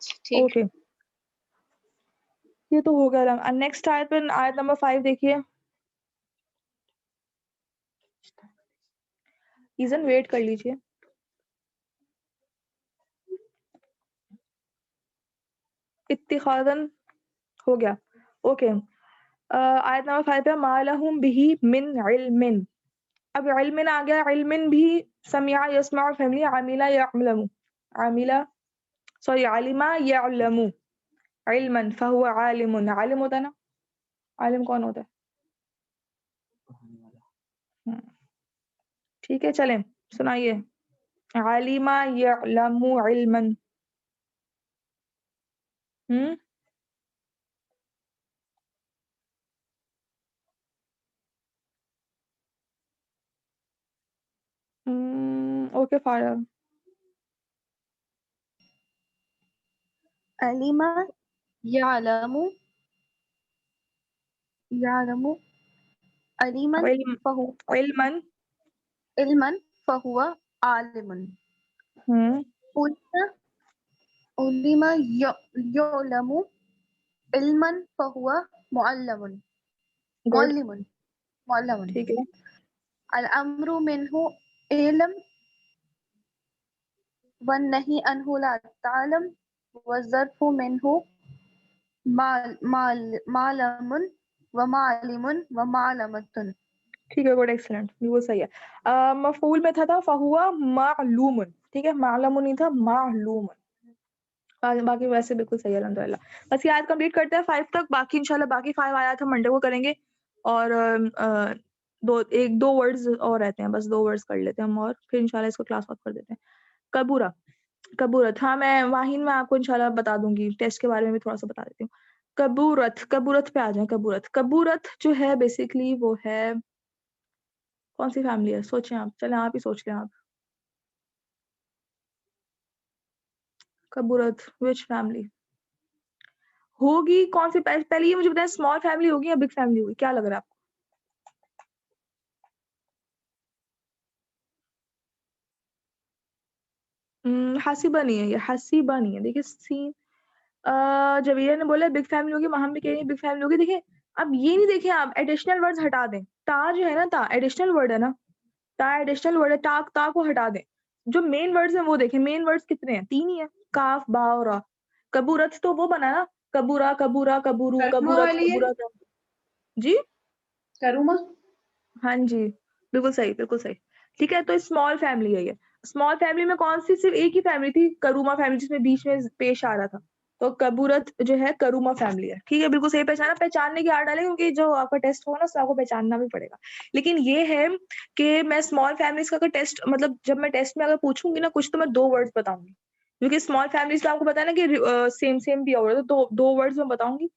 ठीक। ओके, ये तो हो गया। नेक्स्ट आयत पे, आयत नंबर 5 देखिए। इज़न वेट कर लीजिए। इत्तिख़ाज़न हो गया। ओके, आयत नंबर 5 पे, मा लहुम बिही मिन इल्मिन। अब इल्मिन आ गया। इल्मिन भी समिया यस्मा फैमिली, आमिला यअलमु, आमिला सॉरी आलिमा यअलमु, इल्मन फहुवा आलिमुन। आलिम होता है ना, आलिम कौन होता है? ठीक है, चलें सुनाइए। आलिमा यअलमु इल्मन। ओके फारा। अलिमा यालमु, यालमु अलिमन इल्म, फहु, इल्मन, इल्मन फहुवा आलिमुन। उलिमा, उलिमा युलमु इल्मन फहुवा मुअल्लमुन, गुड, मुअल्लिमुन, मुअल्लमुन। ठीक है। अल अम्रु मिन्हु इल्म वन नही अन्हु ला तालम व ज़र्फ़ु मिन्हु मालमुन व मालिमुन व मालमतुन। ठीक है, गुड, एक्सीलेंट, बिल्कुल सही है। मफूल में था फहुआ मालूमुन, ठीक है, मालूमुन नहीं था, मालूमुन। बाकी वैसे बिल्कुल सही है अल्हम्दुलिल्लाह। बस ये आयत कंप्लीट करते हैं 5 तक, बाकी इंशाल्लाह बाकी 5 आयत हम मंडे को करेंगे। और 2 वर्ड्स और रहते हैं, बस 2 वर्ड्स कर लेते हैं हम और फिर इंशाल्लाह इसको क्लास ऑफ कर देते हैं। कबूरा, कबूरत, हाँ मैं वाहिन में आपको इंशाल्लाह बता दूंगी, टेस्ट के बारे में भी थोड़ा सा बता देती हूँ। कबूरत, कबूरत पे आ जाए। कबूरत, कबूरत जो है बेसिकली वो है, कौन सी फैमिली है, सोचें आप, चलें आप ही सोच लें आप। कबूरत विच फैमिली होगी, कौन सी? पहले ये मुझे बताएं, स्मॉल फैमिली होगी या बिग फैमिली होगी, क्या लग रहा है आपको? हसीबा नहीं है, ये हसीबा नहीं है। देखिए सीन जवेरिया ने बोला बिग फैमिली होगी, वहां भी कह रही है बिग फैमिली होगी। देखिए अब ये नहीं देखें, आप एडिशनल वर्ड्स हटा दें। ता जो है ना, ता एडिशनल वर्ड है ना, ता एडिशनल वर्ड है, ता को हटा दें। जो मेन वर्ड्स हैं वो देखें, मेन वर्ड्स कितने हैं? 3 ही है, काफ बा और रा। कबूरत तो वो बना ना, कबूरा कबूरा कबूरू करुमा कबूरत वाली है, कबूरत। जी करुमा। हाँ जी, बिल्कुल सही, बिल्कुल सही। ठीक है, तो स्मॉल फैमिली है ये। स्मॉल फैमिली में कौन सी सिर्फ एक ही फैमिली थी, करूमा फैमिली, जिसमें बीच में पेश आ रहा था। तो कबूरत जो है करूमा फैमिली है। ठीक है, बिल्कुल सही पहचाना। पहचानने की आड़ डाले, क्योंकि जो आपका टेस्ट होगा ना उसमें आपको पहचानना भी पड़ेगा। लेकिन ये है कि मैं स्मॉल फैमिलीज का अगर टेस्ट, मतलब जब मैं टेस्ट में अगर पूछूंगी ना कुछ, तो मैं 2 वर्ड्स बताऊंगी। क्योंकि स्मॉल फैमिलीज में आपको पता है ना कि सेम सेम भी होगा, तो 2 वर्ड्स मैं बताऊंगी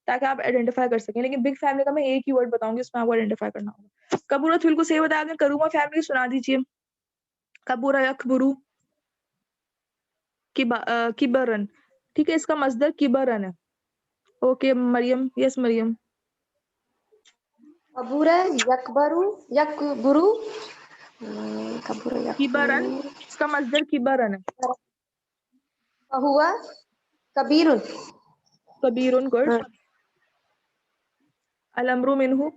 ताकि आप आइडेंटिफाई कर सकें। लेकिन बिग फैमिली का मैं एक ही वर्ड बताऊंगी, उसमें आपको आइडेंटिफाई करना होगा। कबूरत बिल्कुल सही बताया आपने। करूमा फैमिली सुना दीजिए। कबूरा यकबुरु किबरन। ठीक है, इसका मस्दर किबरन है। Okay Maryam, yes Maryam. कबूरा यकबरू यकबुरु कबूरा किबरन, यकबुरु इसका मस्दर किबरन है। हुआ कबीरुन। कबीरुन, गुड। हाँ। अल अम्रु मिन्हु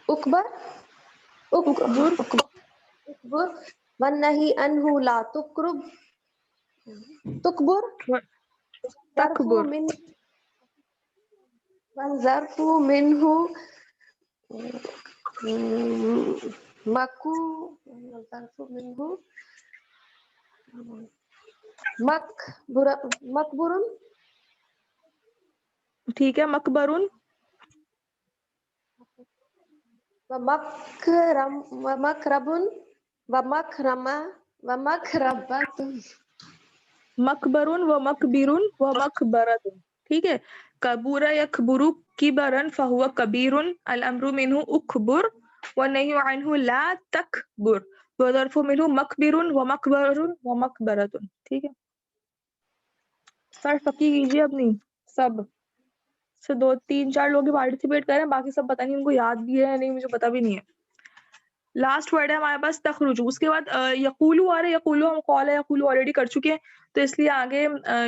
उकबर उकबुर उकबर वन्नही अन्हु ला तुकरुब तुकबुर ज़र्फु तकबुर। मिन ज़र्फु मिन्हु मकू ज़र्फु मिन्हु मकबुरुन। ठीक है, मकबरुन वमकरम वमकरबुन वमकरमा वमकरबतुन। मकबरुन व मकबिरुन व मकबरतुन। ठीक है, कबूरा यकबुरु किबरन फहुवा कबीरुन। अल अम्रु मिन्हु उकबुर व नही अन्हु ला तकबुर व ज़र्फु मिन्हु मकबिरुन व मकबरुन व मकबरतुन। ठीक है, सर पक्की कीजिए अपनी। सब से 2-3-4 लोग ही पार्टिसिपेट करें, बाकी सब पता नहीं उनको याद भी है या नहीं, मुझे पता भी नहीं है। लास्ट वर्ड है हमारे पास तखरुजु। उसके बाद यकूलू आ रहा है। यकूलू हम कॉल है यकूलू ऑलरेडी कर चुके हैं, तो इसलिए आगे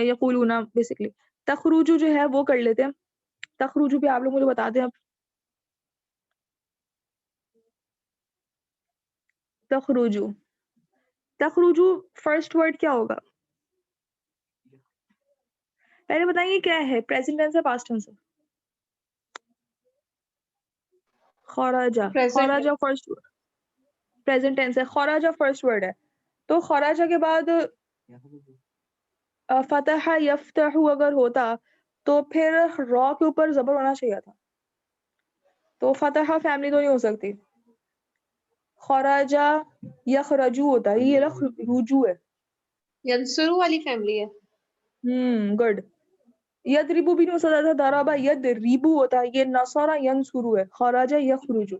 यकूलू ना बेसिकली। तखरुजु जो है वो कर लेते हैं। तखरुजु भी आप लोग मुझे बता दें अब। तखरुजु, तखरुजु फर्स्ट वर्ड क्या होगा? पहले बताइए क्या है, प्रेजेंट टेंस है पास्ट टेंस है? खराजा, खराजा फर्स्ट वर्ड, प्रेजेंट टेंस है। खराजा फर्स्ट वर्ड है, तो खराजा के बाद फतह यफ्तहु अगर होता तो फिर रॉ के ऊपर जबर होना चाहिए था, तो फतह फैमिली तो नहीं हो सकती। खराजा यखरजू होता है, ये रुजू है। यंसुरु वाली फैमिली है। गुड। यदरिबू भी नहीं हो सकता था, दराबा यदरिबू होता है, ये नसरा यंसुरु है। खराजा यखरुजू।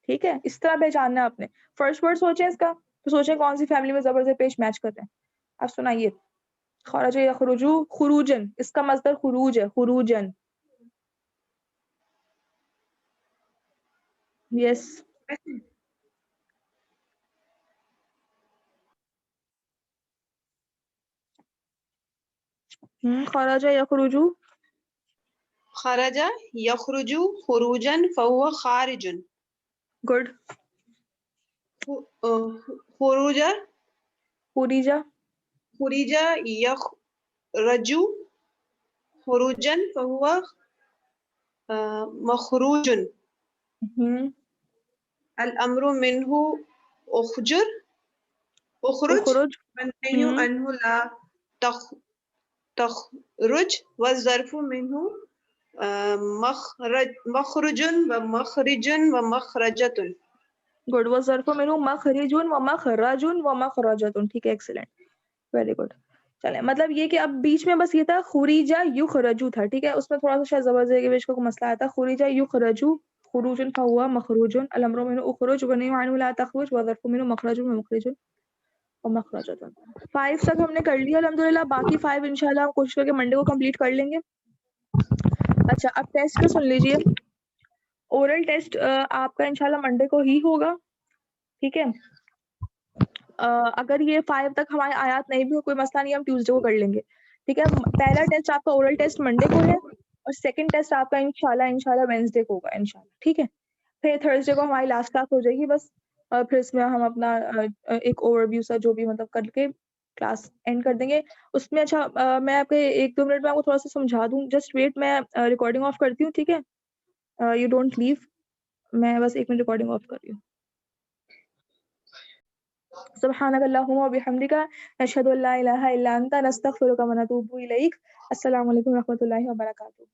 ठीक है, इस तरह पहचानना है आपने। फर्स्ट वर्ड सोचे इसका, तो सोचे कौन सी फैमिली में जबर से पेश मैच करते हैं। अब सुनाइए। खराजा यखरुजू खुरूजन, इसका मस्दर खुरूज है, खुरूजन। यस, खराजा यखरुजू। खरजा यखरुजु खुरूजन फहुवा खारिजुन। गुड। खुरूजा खुरीजा। खुरीजा यखरजु खुरूजन फहुवा मखरूजुन। अल अम्रु मिन्हु उखजुर उखरुज उखरुज। वन्नहयु अन्हु ला तखरुज वज़र्फु मिन्हु मखरुजुन व मखरिजुन व मखरजतुन। गुड। वो ज़र्फ़ मिन्हु मखरिजुन व मखरजुन व मखरजतुन। ठीक है, एक्सीलेंट, वेरी गुड। चले, मतलब ये कि अब बीच में बस ये था खुरीजा युखरजू था। ठीक है, उसमें थोड़ा सा शायद ज़बर के बीच को मसला आया था। खुरीजा युखरजू खुरूजुन फहुवा मखरूजुन। अल अम्रु मिन्हु उखरुज व नही अन्हु ला तखरुज व ज़र्फ़ु मिन्हु मखरजुन व मखरिजुन व मखरजतुन। 5 तक हमने कर लिया अल्हम्दुलिल्लाह। बाकी 5 इंशाल्लाह हम कोशिश करके मंडे को कंप्लीट कर लेंगे। अच्छा, अब टेस्ट में सुन लीजिए। ओरल टेस्ट आपका इंशाल्लाह मंडे को ही होगा। ठीक है, अगर ये 5 तक हमारी आयात नहीं भी हो कोई मसला नहीं, हम ट्यूसडे को कर लेंगे, ठीक है? पहला टेस्ट आपका ओरल टेस्ट मंडे को है और सेकंड टेस्ट आपका इंशाल्लाह वेडनेसडे को होगा इंशाल्लाह, ठीक है? फिर थर्सडे को हमारी लास्ट क्लास हो जाएगी बस। फिर इसमें हम अपना एक ओवरव्यू सा जो भी मतलब करके क्लास एंड कर देंगे। उसमें अच्छा मैं आपके 1-2 मिनट में आपको थोड़ा-सा समझा दूँ, जस्ट वेट, मैं रिकॉर्डिंग ऑफ करती हूँ, ठीक है? यू डोंट लीव, मैं बस 1 मिनट रिकॉर्डिंग ऑफ कर रही हूँ। सुब्हानकल्लाहुम्मा व बिहम्दिका नशहदु अल्ला इलाहा इल्ला अंता नस्तगफिरुका व नतूबु इलैक। अस्सलामु अलैकुम व रहमतुल्लाहि व बरकातुहू।